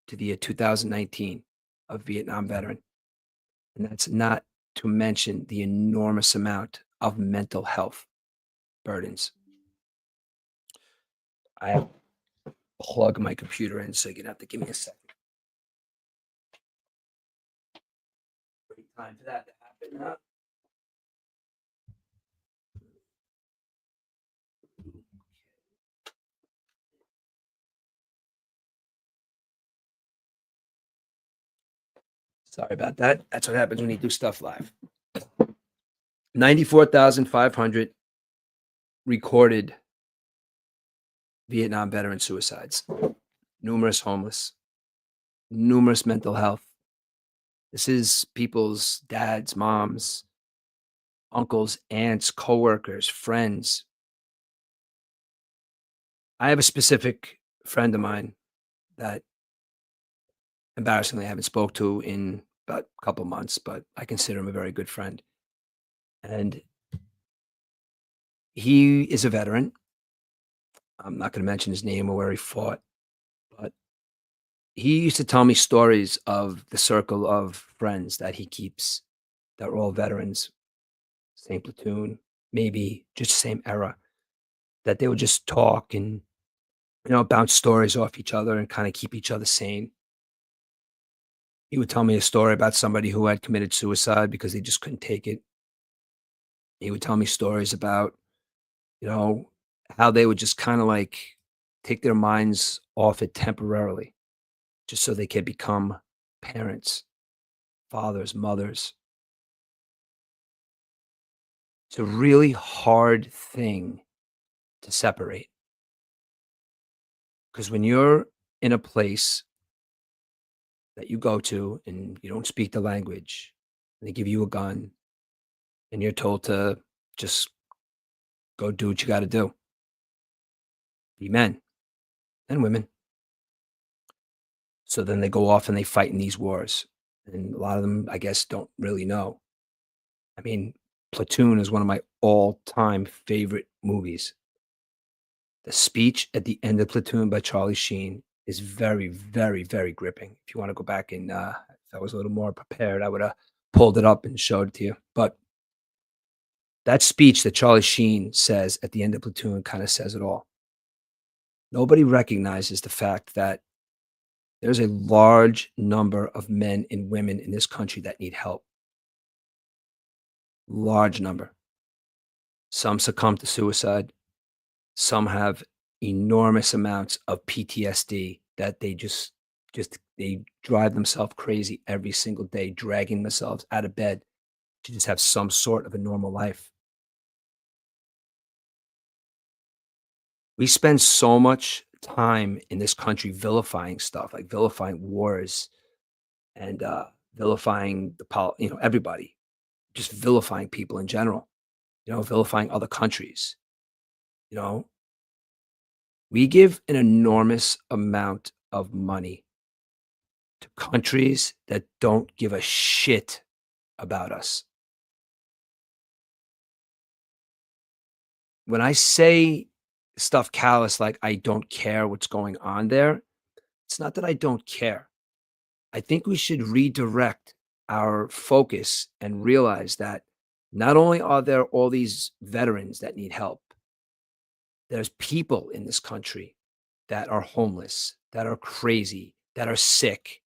Speaker 1: to the year 2019 of Vietnam veteran. And that's not to mention the enormous amount of mental health burdens. I have to plug my computer in, so you're going to have to give me a second. Great time for that to happen. Huh? Sorry about that. That's what happens when you do stuff live. 94,500 recorded Vietnam veteran suicides, numerous homeless, numerous mental health. This is people's dads, moms, uncles, aunts, coworkers, friends. I have a specific friend of mine that embarrassingly I haven't spoke to in about a couple months, but I consider him a very good friend. And he is a veteran. I'm not going to mention his name or where he fought, but he used to tell me stories of the circle of friends that he keeps that are all veterans, same platoon, maybe just same era, that they would just talk and, bounce stories off each other and kind of keep each other sane. He would tell me a story about somebody who had committed suicide because they just couldn't take it. He would tell me stories about, you know, how they would just kind of like take their minds off it temporarily just so they could become parents, fathers, mothers. It's a really hard thing to separate because when you're in a place that you go to and you don't speak the language and they give you a gun and you're told to just go do what you got to do, be men and women. So then they go off and they fight in these wars. And a lot of them, I guess, don't really know. I mean, Platoon is one of my all-time favorite movies. The speech at the end of Platoon by Charlie Sheen is very, very, very gripping. If you want to go back and if I was a little more prepared, I would have pulled it up and showed it to you. But that speech that Charlie Sheen says at the end of Platoon kind of says it all. Nobody recognizes the fact that there's a large number of men and women in this country that need help. Large number. Some succumb to suicide. Some have enormous amounts of PTSD that they drive themselves crazy every single day, dragging themselves out of bed to just have some sort of a normal life. We spend so much time in this country vilifying stuff, like vilifying wars and vilifying everybody, just vilifying people in general, vilifying other countries. You know, we give an enormous amount of money to countries that don't give a shit about us. When I say stuff callous like I don't care what's going on there, it's not that I don't care. I think we should redirect our focus and realize that not only are there all these veterans that need help, there's people in this country that are homeless, that are crazy, that are sick,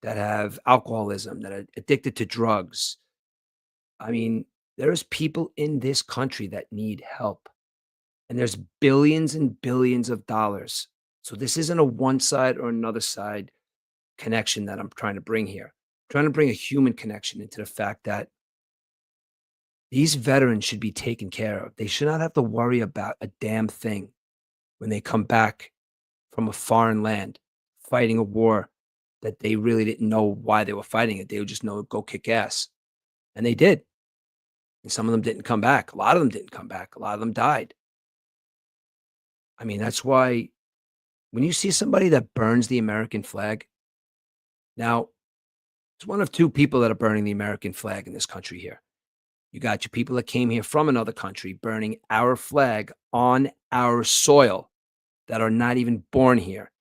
Speaker 1: that have alcoholism, that are addicted to drugs. I mean, there's people in this country that need help, and there's billions and billions of dollars. So this isn't a one side or another side connection that I'm trying to bring here. I'm trying to bring a human connection into the fact that these veterans should be taken care of. They should not have to worry about a damn thing when they come back from a foreign land fighting a war that they really didn't know why they were fighting it. They would just know go kick ass. And they did. And some of them didn't come back. A lot of them didn't come back. A lot of them died. I mean, that's why when you see somebody that burns the American flag, now it's one of two people that are burning the American flag in this country here. You got your people that came here from another country burning our flag on our soil that are not even born here,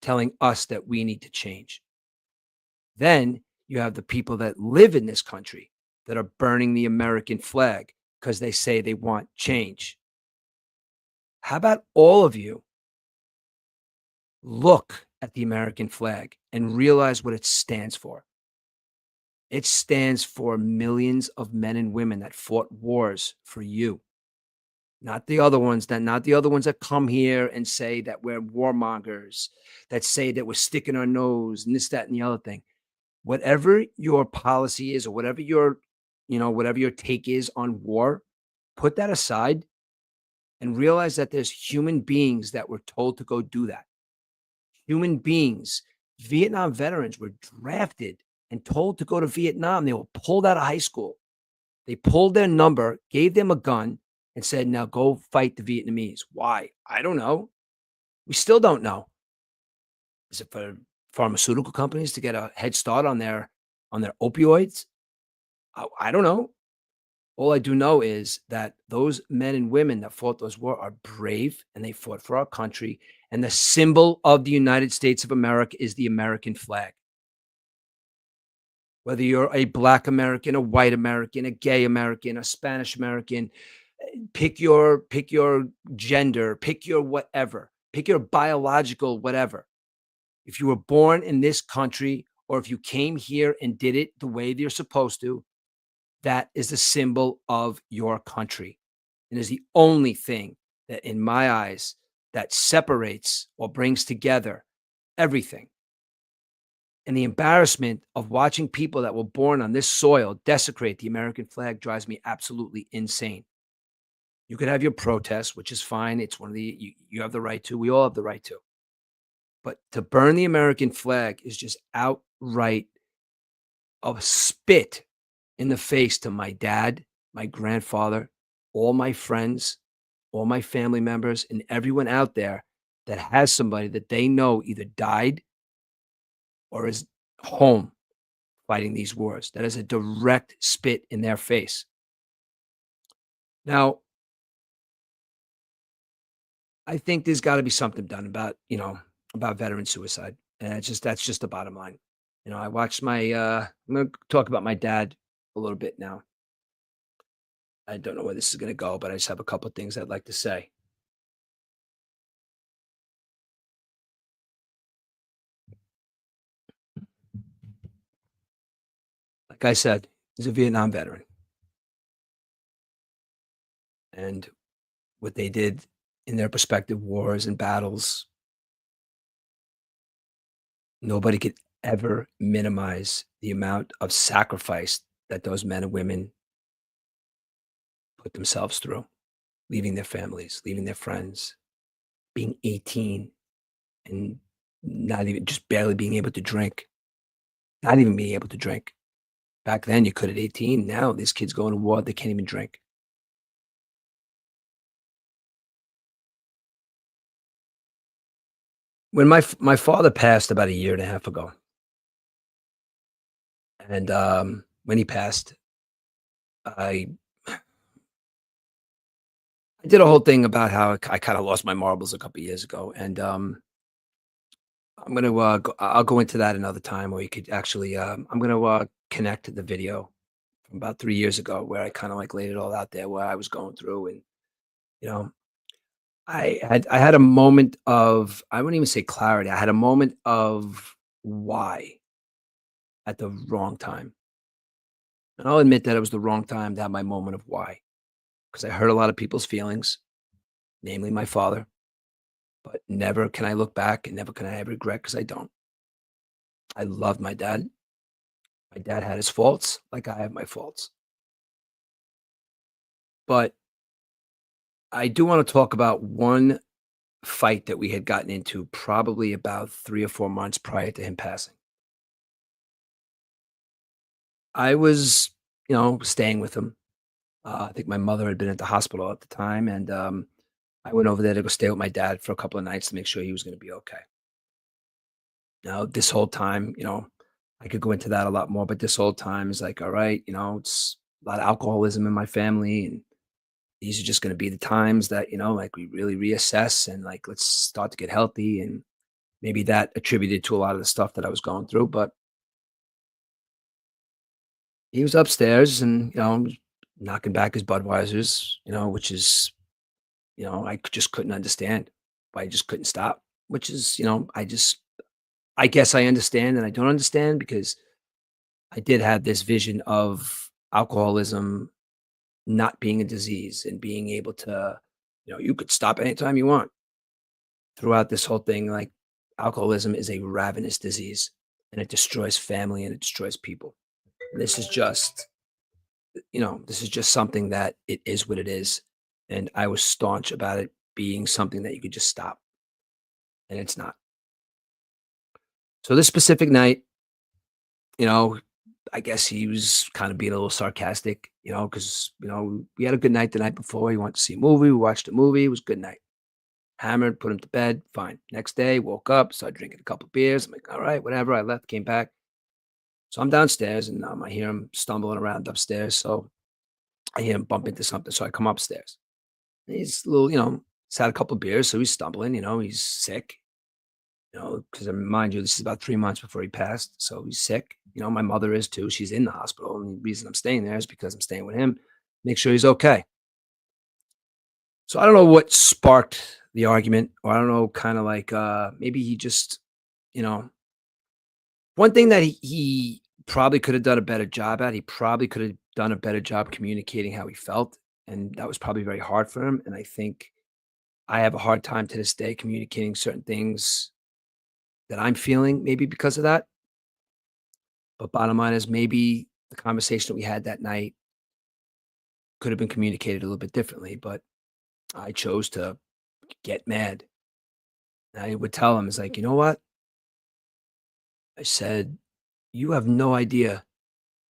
Speaker 1: telling us that we need to change. Then you have the people that live in this country that are burning the American flag because they say they want change. How about all of you look at the American flag and realize what it stands for? It stands for millions of men and women that fought wars for you. Not the other ones that come here and say that we're warmongers, that say that we're sticking our nose and this, that, and the other thing. Whatever your policy is or whatever whatever your take is on war, put that aside and realize that there's human beings that were told to go do that. Human beings. Vietnam veterans were drafted and told to go to Vietnam. They were pulled out of high school. They pulled their number, gave them a gun, and said, now go fight the Vietnamese. Why? I don't know. We still don't know. Is it for pharmaceutical companies to get a head start on their opioids? I don't know. All I do know is that those men and women that fought those wars are brave and they fought for our country. And the symbol of the United States of America is the American flag. Whether you're a Black American, a white American, a gay American, a Spanish American, pick your gender, pick your whatever, pick your biological whatever. If you were born in this country or if you came here and did it the way you're supposed to, that is the symbol of your country. And is the only thing that, in my eyes, that separates or brings together everything. And the embarrassment of watching people that were born on this soil desecrate the American flag drives me absolutely insane. You could have your protests, which is fine. It's one of you have the right to. We all have the right to. But to burn the American flag is just outright a spit in the face to my dad, my grandfather, all my friends, all my family members, and everyone out there that has somebody that they know either died or is home fighting these wars. That is a direct spit in their face. Now, I think there's got to be something done about veteran suicide. And that's just the bottom line. I watched I'm going to talk about my dad a little bit now. I don't know where this is going to go, but I just have a couple of things I'd like to say. Like I said, he's a Vietnam veteran. And what they did in their respective wars and battles, nobody could ever minimize the amount of sacrifice that those men and women put themselves through, leaving their families, leaving their friends, being 18 and not even just barely being able to drink, not even being able to drink. Back then, you could at 18. Now, these kids going to war, they can't even drink. When my father passed about a year and a half ago, And when he passed, I I did a whole thing about how I kind of lost my marbles a couple years ago, and I'm gonna I'll go into that another time where you could actually I'm gonna connect the video from about 3 years ago where I kind of like laid it all out there where I was going through, and you know I had a moment of, I wouldn't even say clarity. I had a moment of why at the wrong time, and I'll admit that it was the wrong time to have my moment of why, because I hurt a lot of people's feelings, namely my father. But never can I look back and never can I have regret, because I don't. I loved my dad. My dad had his faults, like I have my faults. But I do want to talk about one fight that we had gotten into probably about 3 or 4 months prior to him passing. I was, staying with him. I think my mother had been at the hospital at the time, and I went over there to go stay with my dad for a couple of nights to make sure he was going to be okay. Now, this whole time, I could go into that a lot more, but this whole time is like, all right, it's a lot of alcoholism in my family, and these are just going to be the times that, like we really reassess and like let's start to get healthy. And maybe that attributed to a lot of the stuff that I was going through. But he was upstairs and, knocking back his Budweisers, which is, just couldn't understand why I just couldn't stop, which is, I guess I understand and I don't understand, because I did have this vision of alcoholism not being a disease and being able to, you could stop anytime you want. Throughout this whole thing, like, alcoholism is a ravenous disease, and it destroys family and it destroys people. This is just, this is just something that it is what it is. And I was staunch about it being something that you could just stop, and it's not. So this specific night, you know, I guess he was kind of being a little sarcastic, because, we had a good night the night before. He wanted to see a movie. We watched a movie. It was a good night. Hammered, put him to bed. Fine. Next day, woke up, started drinking a couple beers. I'm like, all right, whatever. I left, came back. So I'm downstairs, and I hear him stumbling around upstairs. So I hear him bump into something. So I come upstairs. He's a little, he's had a couple beers. So he's stumbling, he's sick, because I remind you, this is about 3 months before he passed. So he's sick. My mother is too. She's in the hospital. And the reason I'm staying there is because I'm staying with him, make sure he's okay. So I don't know what sparked the argument, or I don't know, kind of like maybe he just, you know, one thing that he probably could have done a better job at, he probably could have done a better job communicating how he felt. And that was probably very hard for him. And I think I have a hard time to this day communicating certain things that I'm feeling, maybe because of that. But bottom line is, maybe the conversation that we had that night could have been communicated a little bit differently. But I chose to get mad. And I would tell him, it's like, you know what? I said, you have no idea.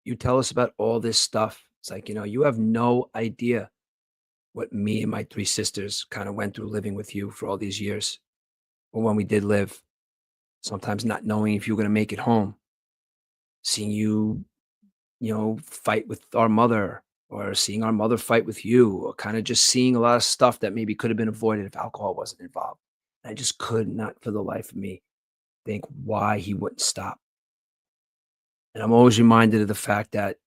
Speaker 1: You tell us about all this stuff. It's like, you have no idea what me and my three sisters kind of went through living with you for all these years. Or when we did live, sometimes not knowing if you were going to make it home, seeing you, fight with our mother, or seeing our mother fight with you, or kind of just seeing a lot of stuff that maybe could have been avoided if alcohol wasn't involved. I just could not for the life of me think why he wouldn't stop. And I'm always reminded of the fact that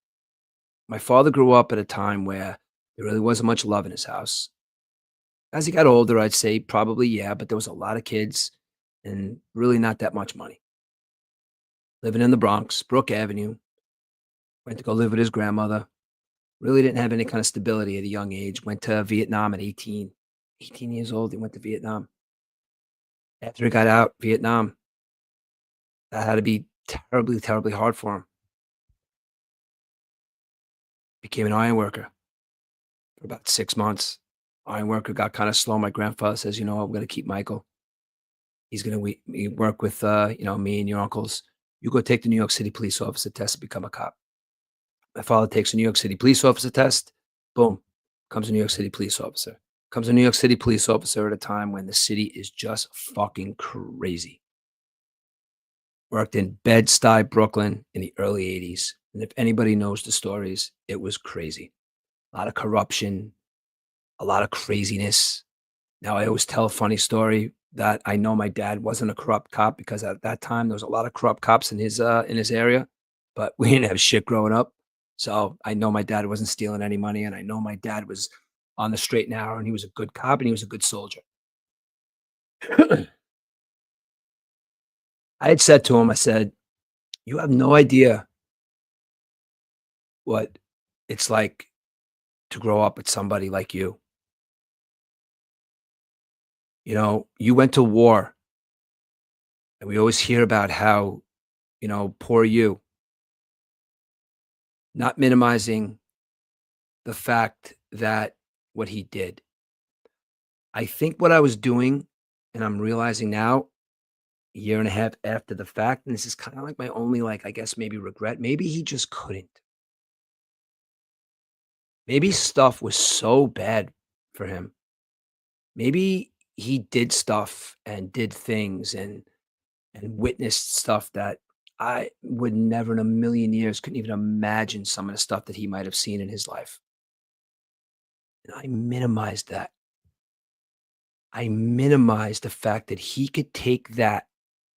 Speaker 1: my father grew up at a time where there really wasn't much love in his house. As he got older, I'd say probably, yeah, but there was a lot of kids and really not that much money. Living in the Bronx, Brook Avenue, went to go live with his grandmother. Really didn't have any kind of stability at a young age. Went to Vietnam at 18. 18 years old, he went to Vietnam. After he got out, Vietnam, that had to be terribly, terribly hard for him. Became an iron worker for about 6 months. Iron worker got kind of slow. My grandfather says, I'm going to keep Michael. He's going to work with, me and your uncles. You go take the New York City police officer test to become a cop. My father takes a New York City police officer test. Boom, comes a New York City police officer. Comes a New York City police officer at a time when the city is just fucking crazy. Worked in Bed-Stuy, Brooklyn in the early '80s, and if anybody knows the stories, it was crazy. A lot of corruption, a lot of craziness. Now, I always tell a funny story that I know my dad wasn't a corrupt cop because at that time, there was a lot of corrupt cops in his area, but we didn't have shit growing up. So, I know my dad wasn't stealing any money, and I know my dad was on the straight and narrow, and he was a good cop, and he was a good soldier. I had said to him, I said, "You have no idea what it's like to grow up with somebody like you. You know, you went to war, and we always hear about how, poor you, not minimizing the fact that what he did. I think what I was doing, and I'm realizing now, a year and a half after the fact, and this is kind of like my only, like, I guess maybe regret. Maybe he just couldn't. Maybe stuff was so bad for him. Maybe he did stuff and did things and witnessed stuff that I would never in a million years couldn't even imagine some of the stuff that he might have seen in his life. And I minimized that. I minimized the fact that he could take that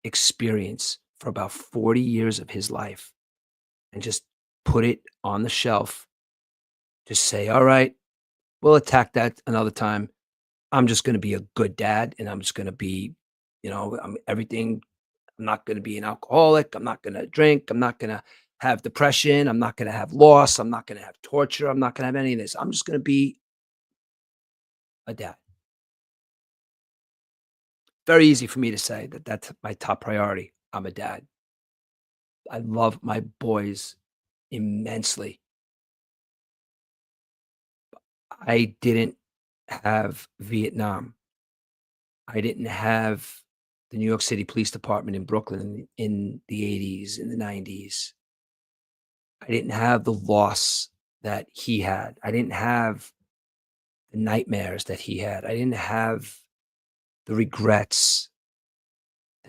Speaker 1: experience for about 40 years of his life and just put it on the shelf. Just say, all right, we'll attack that another time. I'm just going to be a good dad and I'm just going to be, I'm everything. I'm not going to be an alcoholic. I'm not going to drink. I'm not going to have depression. I'm not going to have loss. I'm not going to have torture. I'm not going to have any of this. I'm just going to be a dad. Very easy for me to say that that's my top priority. I'm a dad. I love my boys immensely. I didn't have Vietnam. I didn't have the New York City Police Department in Brooklyn in the '80s, in the '90s. I didn't have the loss that he had. I didn't have the nightmares that he had. I didn't have the regrets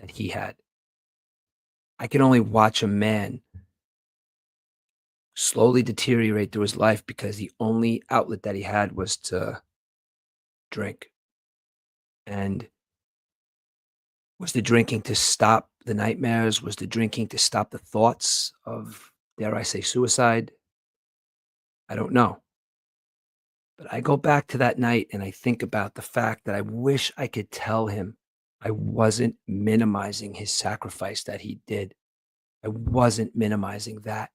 Speaker 1: that he had. I could only watch a man slowly deteriorate through his life because the only outlet that he had was to drink. And was the drinking to stop the nightmares? Was the drinking to stop the thoughts of, dare I say, suicide? I don't know. But I go back to that night and I think about the fact that I wish I could tell him I wasn't minimizing his sacrifice that he did. I wasn't minimizing that.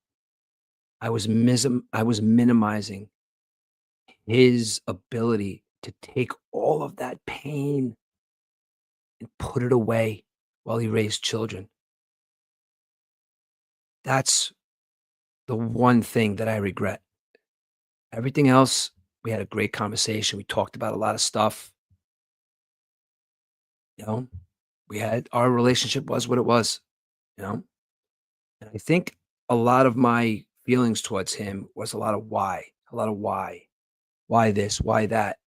Speaker 1: I was minimizing his ability to take all of that pain and put it away while he raised children. That's the one thing that I regret. Everything else, we had a great conversation. We talked about a lot of stuff. You know, we had our relationship was what it was, you know? And I think a lot of my feelings towards him was a lot of why this, why that,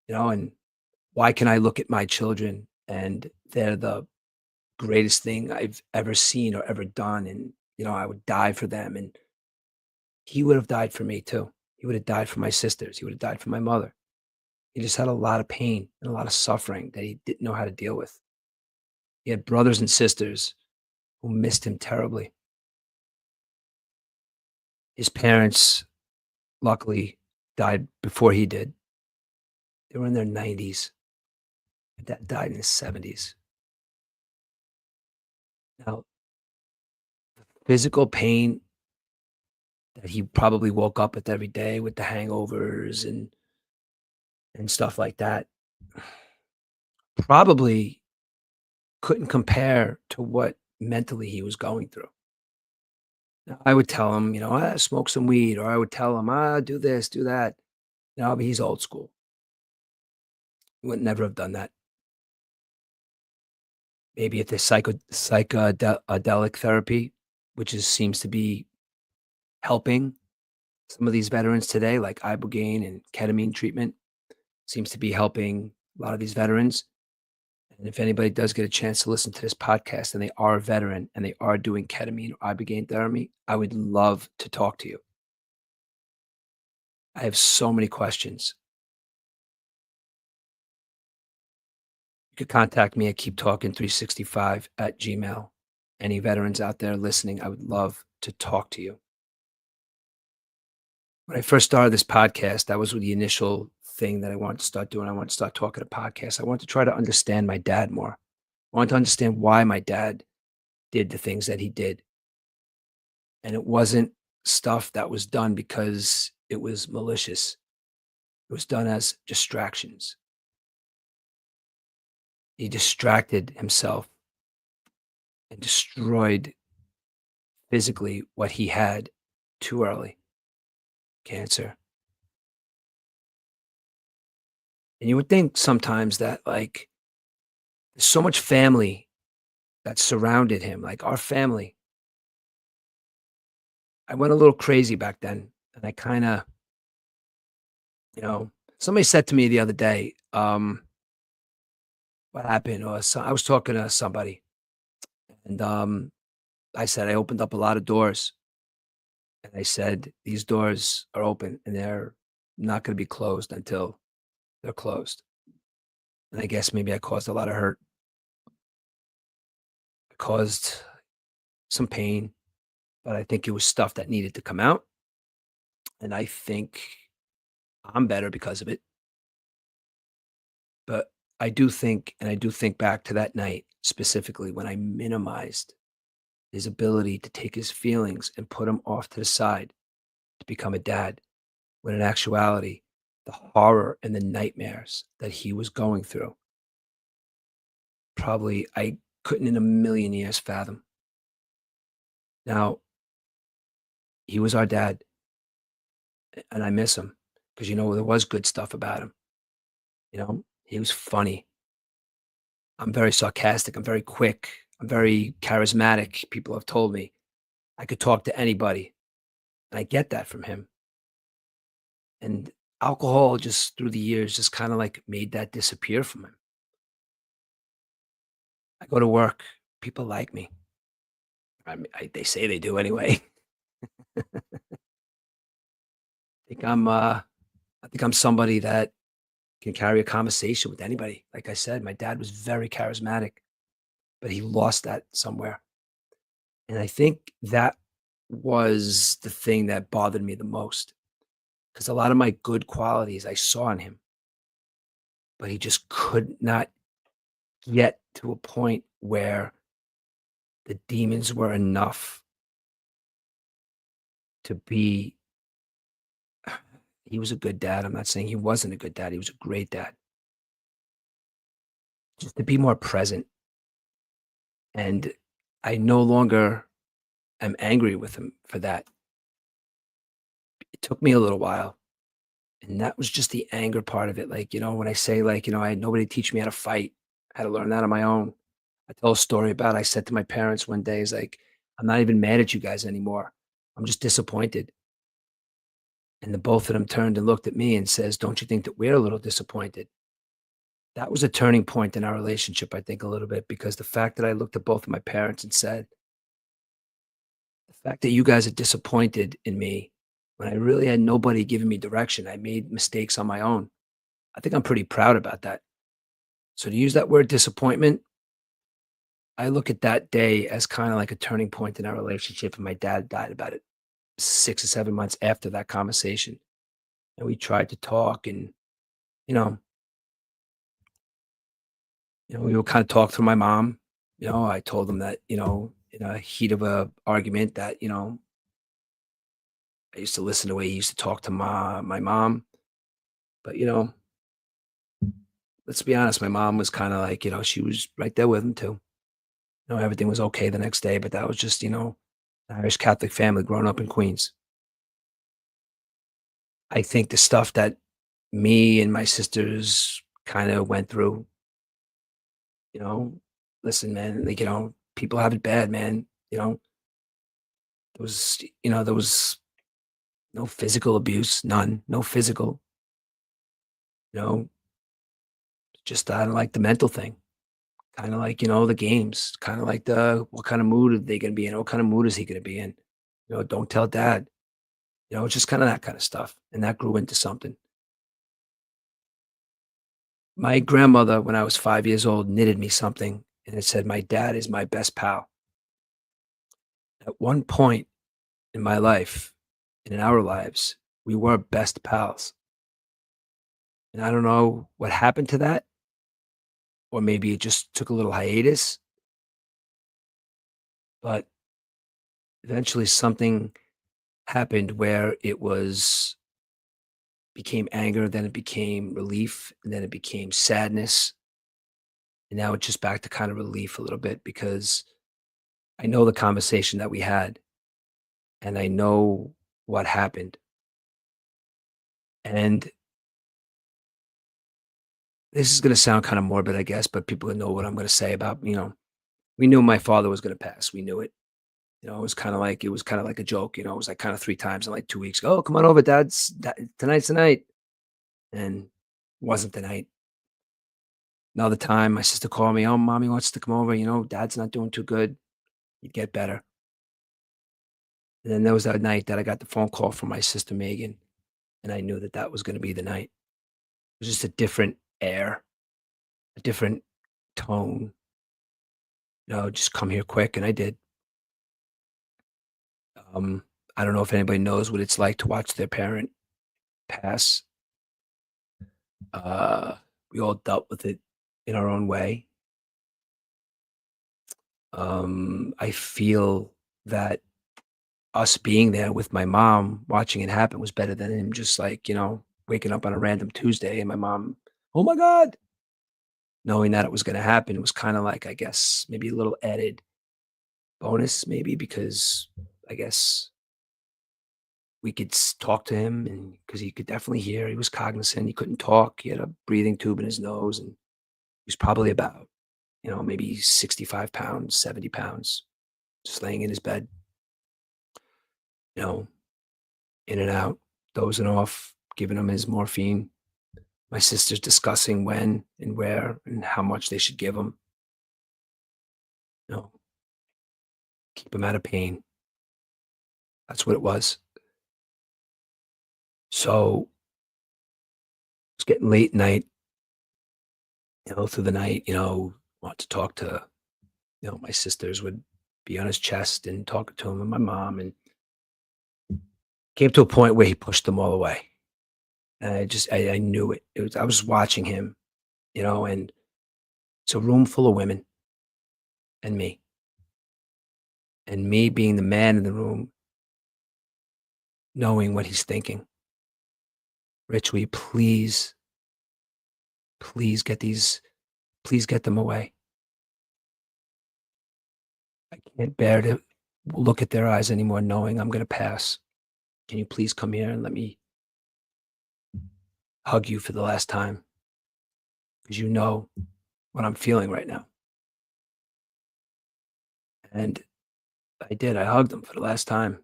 Speaker 1: and why can I look at my children and they're the greatest thing I've ever seen or ever done. And, I would die for them. And he would have died for me too. He would have died for my sisters. He would have died for my mother. He just had a lot of pain and a lot of suffering that he didn't know how to deal with. He had brothers and sisters who missed him terribly. His parents, luckily, died before he did. They were in their 90s. My dad died in his 70s. Now, physical pain that he probably woke up with every day with the hangovers and stuff like that probably couldn't compare to what mentally he was going through. Now, I would tell him, smoke some weed, or I would tell him, do this, do that. But he's old school. He would never have done that. Maybe if there's psychedelic therapy, which seems to be helping some of these veterans today, like ibogaine and ketamine treatment, seems to be helping a lot of these veterans. And if anybody does get a chance to listen to this podcast and they are a veteran and they are doing ketamine or ibogaine therapy, I would love to talk to you. I have so many questions. You could contact me at keeptalking365 at Gmail. Any veterans out there listening, I would love to talk to you. When I first started this podcast, that was the initial thing that I wanted to start doing. I wanted to start talking to podcasts. I wanted to try to understand my dad more. I wanted to understand why my dad did the things that he did. And it wasn't stuff that was done because it was malicious. It was done as distractions. He distracted himself and destroyed physically what he had too early, cancer. And you would think sometimes that, like, there's so much family that surrounded him, like our family. I went a little crazy back then, and I kinda, somebody said to me the other day, what happened was I was talking to somebody, and, I said, "I opened up a lot of doors," and I said, "These doors are open, and they're not gonna be closed until they're closed." And I guess maybe I caused a lot of hurt. I caused some pain, but I think it was stuff that needed to come out, and I think I'm better because of it. But I do think back to that night specifically when I minimized his ability to take his feelings and put them off to the side to become a dad, when in actuality, the horror and the nightmares that he was going through, probably I couldn't in a million years fathom. Now, he was our dad, and I miss him because, there was good stuff about him. He was funny. I'm very sarcastic. I'm very quick. I'm very charismatic. People have told me I could talk to anybody. And I get that from him. And alcohol just through the years just kind of like made that disappear from him. I go to work. People like me. I mean, they say they do anyway. think I'm uh I think I'm somebody that can carry a conversation with anybody. Like I said, my dad was very charismatic, but he lost that somewhere. And I think that was the thing that bothered me the most because a lot of my good qualities I saw in him, but he just could not get to a point where the demons were enough to be. He was a good dad. I'm not saying he wasn't a good dad. He was a great dad. Just to be more present. And I no longer am angry with him for that. It took me a little while. And that was just the anger part of it. Like, when I say, like, I had nobody teach me how to fight, I had to learn that on my own. I tell a story about I said to my parents one day, is like, I'm not even mad at you guys anymore. I'm just disappointed. And the both of them turned and looked at me and says, "Don't you think that we're a little disappointed?" That was a turning point in our relationship, I think, a little bit, because the fact that I looked at both of my parents and said, "The fact that you guys are disappointed in me when I really had nobody giving me direction, I made mistakes on my own." I think I'm pretty proud about that. So to use that word disappointment, I look at that day as kind of like a turning point in our relationship. And my dad died about it 6 or 7 months after that conversation. And we tried to talk and, you know, we would kind of talk through my mom. I told him that, in a heat of a argument that, I used to listen to the way he used to talk to my mom. But, let's be honest, my mom was kind of like, she was right there with him too. Everything was okay the next day, but that was just, Irish Catholic family growing up in Queens. I think the stuff that me and my sisters kind of went through, you know, listen, man, like, people have it bad, man. There was no physical abuse, none, no physical, you know, just I don't like the mental thing. Kinda like, the games, kinda like the what kind of mood are they gonna be in? What kind of mood is he gonna be in? "Don't tell dad." It's just kinda that kinda stuff, and that grew into something. My grandmother, when I was 5 years old, knitted me something, and it said, "My dad is my best pal." At one point in my life, and in our lives, we were best pals, and I don't know what happened to that, or maybe it just took a little hiatus, but eventually something happened where it was became anger, then it became relief, and then it became sadness, and now it's just back to kind of relief a little bit because I know the conversation that we had, and I know what happened, and this is gonna sound kinda morbid, I guess, but people know what I'm gonna say about, we knew my father was gonna pass, we knew it. It was kinda like a joke, it was, like, kinda 3 times in, like, 2 weeks. "Oh, come on over, tonight's the night," and wasn't the night. Another time, my sister called me, "Oh, mommy wants to come over, dad's not doing too good. He'd get better." And then there was that night that I got the phone call from my sister Megan, and I knew that that was gonna be the night. It was just a different air, a different tone, "Just come here quick," and I did. Um, I don't know if anybody knows what it's like to watch their parent pass. Uh, we all dealt with it in our own way. I feel that us being there with my mom watching it happen was better than him just like, waking up on a random Tuesday and my mom, "Oh my god," knowing that it was gonna happen. It was kinda like, I guess, maybe a little added bonus maybe because I guess we could talk to him and because he could definitely hear. He was cognizant. He couldn't talk. He had a breathing tube in his nose, and he was probably about, maybe 65 pounds, 70 pounds, just laying in his bed, you know, in and out, dozing off, giving him his morphine. My sister's discussing when and where and how much they should give him, you know, keep him out of pain. That's what it was. So it's getting late night, through the night, want to talk to, my sisters would be on his chest and talking to him and my mom and came to a point where he pushed them all away. And I knew it. I was watching him, and it's a room full of women and me. And me being the man in the room, knowing what he's thinking. Rich, will you please please get them away. I can't bear to look at their eyes anymore knowing I'm gonna pass. Can you please come here and let me hug you for the last time? Because you know what I'm feeling right now. And I did. I hugged him for the last time.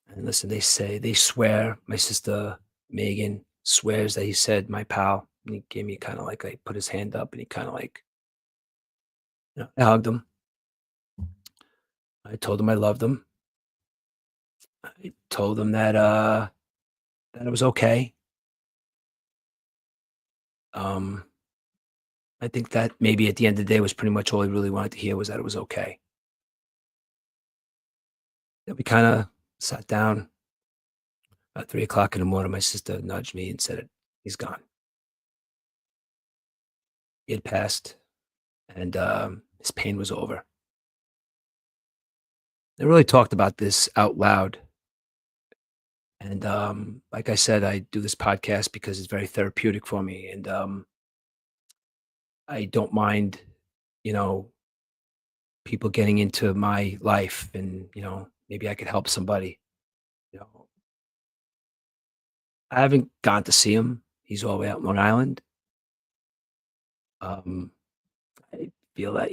Speaker 1: And listen, they swear, my sister Megan swears that he said, "My pal." And he gave me kinda like I put his hand up and he kinda like, I hugged him. I told him I loved him. I told him that it was okay. Um, I think that maybe at the end of the day was pretty much all he really wanted to hear was that it was okay. Then we kinda sat down at 3 o'clock in the morning. My sister nudged me and said, "He's gone." He had passed, and, his pain was over. I really talked about this out loud, and, like I said, I do this podcast because it's very therapeutic for me, and, I don't mind, you know, people getting into my life and, maybe I could help somebody, you know. I haven't gone to see him. He's all the way out in Long Island. Um, I feel that,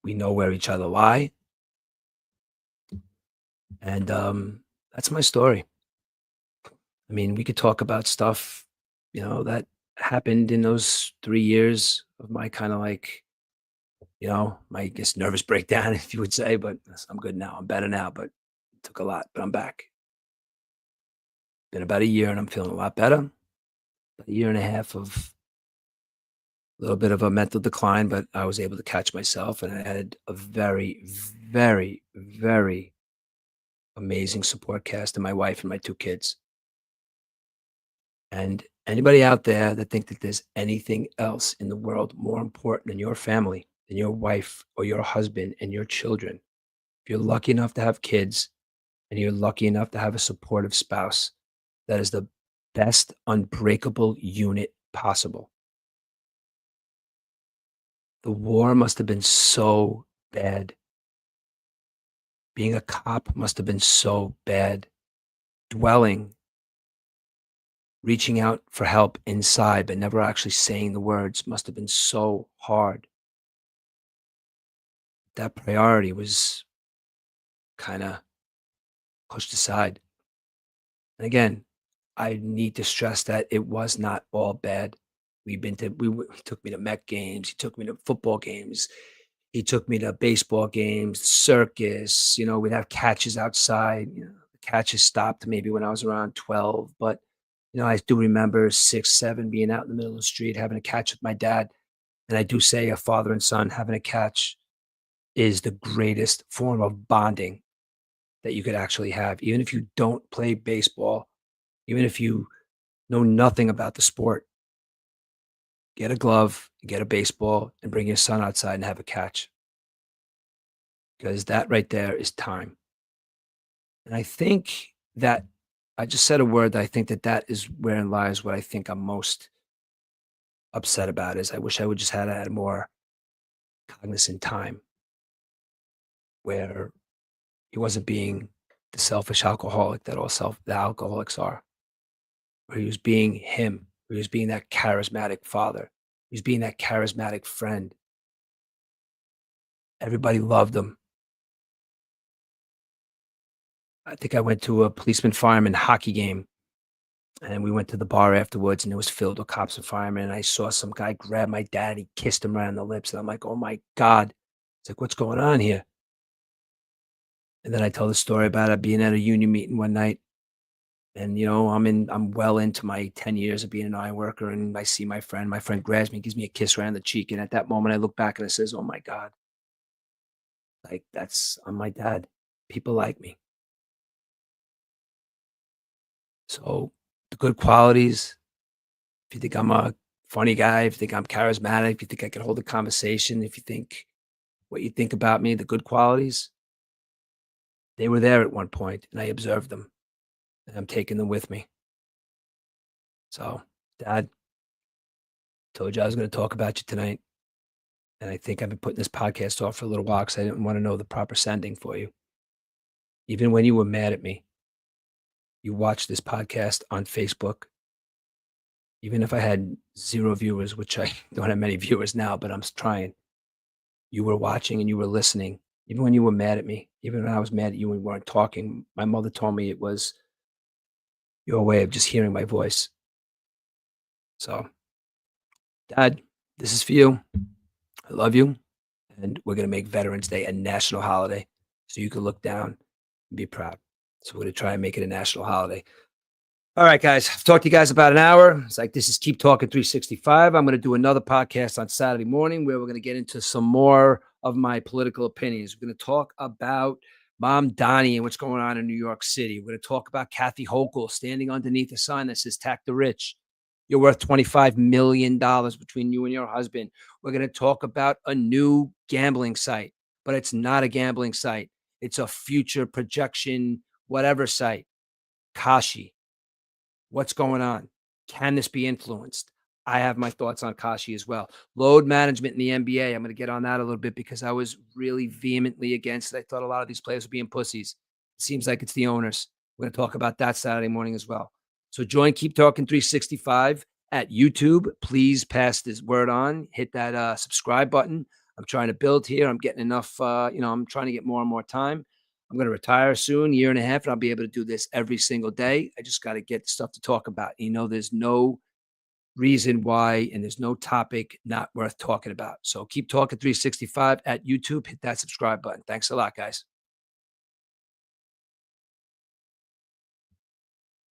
Speaker 1: we know where each other lie, and, that's my story. I mean, we could talk about stuff, that happened in those 3 years of my kinda, like, my, I guess, nervous breakdown, if you would say, but I'm good now. I'm better now, but it took a lot, but I'm back. Been about a year, and I'm feeling a lot better. A year and a half of a little bit of a mental decline, but I was able to catch myself, and I had a very, very, very amazing support cast and my wife and my 2 kids. And anybody out there that think that there's anything else in the world more important than your family, than your wife or your husband and your children, if you're lucky enough to have kids and you're lucky enough to have a supportive spouse, that is the best unbreakable unit possible. The war must have been so bad. Being a cop must have been so bad. Dwelling, reaching out for help inside, but never actually saying the words must have been so hard. That priority was kind of pushed aside. And again, I need to stress that it was not all bad. He took me to Met games, he took me to football games, he took me to baseball games, circus, we'd have catches outside. The catches stopped maybe when I was around 12, but I do remember 6, 7 being out in the middle of the street having a catch with my dad. And I do say a father and son having a catch is the greatest form of bonding that you could actually have. Even if you don't play baseball, even if you know nothing about the sport, get a glove, get a baseball, and bring your son outside and have a catch, because that right there is time. And I think that I just said a word that I think that that is wherein lies what I think I'm most upset about is I wish I would just had more cognizant time where he wasn't being the selfish alcoholic that the alcoholics are, where he was being him, where he was being that charismatic father, he was being that charismatic friend. Everybody loved him. I think I went to a policeman fireman hockey game, and we went to the bar afterwards, and it was filled with cops and firemen. And I saw some guy grab my dad, he kissed him right on the lips, and I'm like, "Oh my god!" It's like, "What's going on here?" And then I tell the story about it being at a union meeting one night, and I'm well into my 10 years of being an iron worker, and I see my friend grabs me, gives me a kiss right on the cheek, and at that moment, I look back and I says, "Oh my god, like I'm my dad. People like me." So the good qualities, if you think I'm a funny guy, if you think I'm charismatic, if you think I can hold a conversation, if you think what you think about me, the good qualities, they were there at one point, and I observed them, and I'm taking them with me. So, Dad, told you I was going to talk about you tonight, and I think I've been putting this podcast off for a little while because I didn't want to know the proper sending for you. Even when you were mad at me, you watched this podcast on Facebook. Even if I had 0 viewers, which I don't have many viewers now, but trying. You were watching and you were listening. Even when you were mad at me, even when I was mad at you and we weren't talking, my mother told me it was your way of just hearing my voice. So, Dad, this is for you. I love you, and we're gonna make Veterans Day a national holiday so you can look down and be proud. So we're gonna try and make it a national holiday. All right, guys. I've talked to you guys about an hour. It's like this is Keep Talking 365. I'm going to do another podcast on Saturday morning where we're going to get into some more of my political opinions. We're going to talk about Mom Donnie and what's going on in New York City. We're going to talk about Kathy Hochul standing underneath a sign that says "Tax the Rich." You're worth $25 million between you and your husband. We're going to talk about a new gambling site, but it's not a gambling site. It's a future projection, whatever site. Kashi. What's going on? Can this be influenced? I have my thoughts on Kashi as well. Load management in the NBA. I'm going to get on that a little bit because I was really vehemently against it. I thought a lot of these players were being pussies. It seems like it's the owners. We're going to talk about that Saturday morning as well. So join Keep Talking 365 at YouTube. Please pass this word on. Hit that subscribe button. I'm trying to build here. I'm getting enough, I'm trying to get more and more time. I'm going to retire soon, year and a half, and I'll be able to do this every single day. I just got to get stuff to talk about. There's no reason why, and there's no topic not worth talking about. So keep talking 365 at YouTube. Hit that subscribe button. Thanks a lot, guys.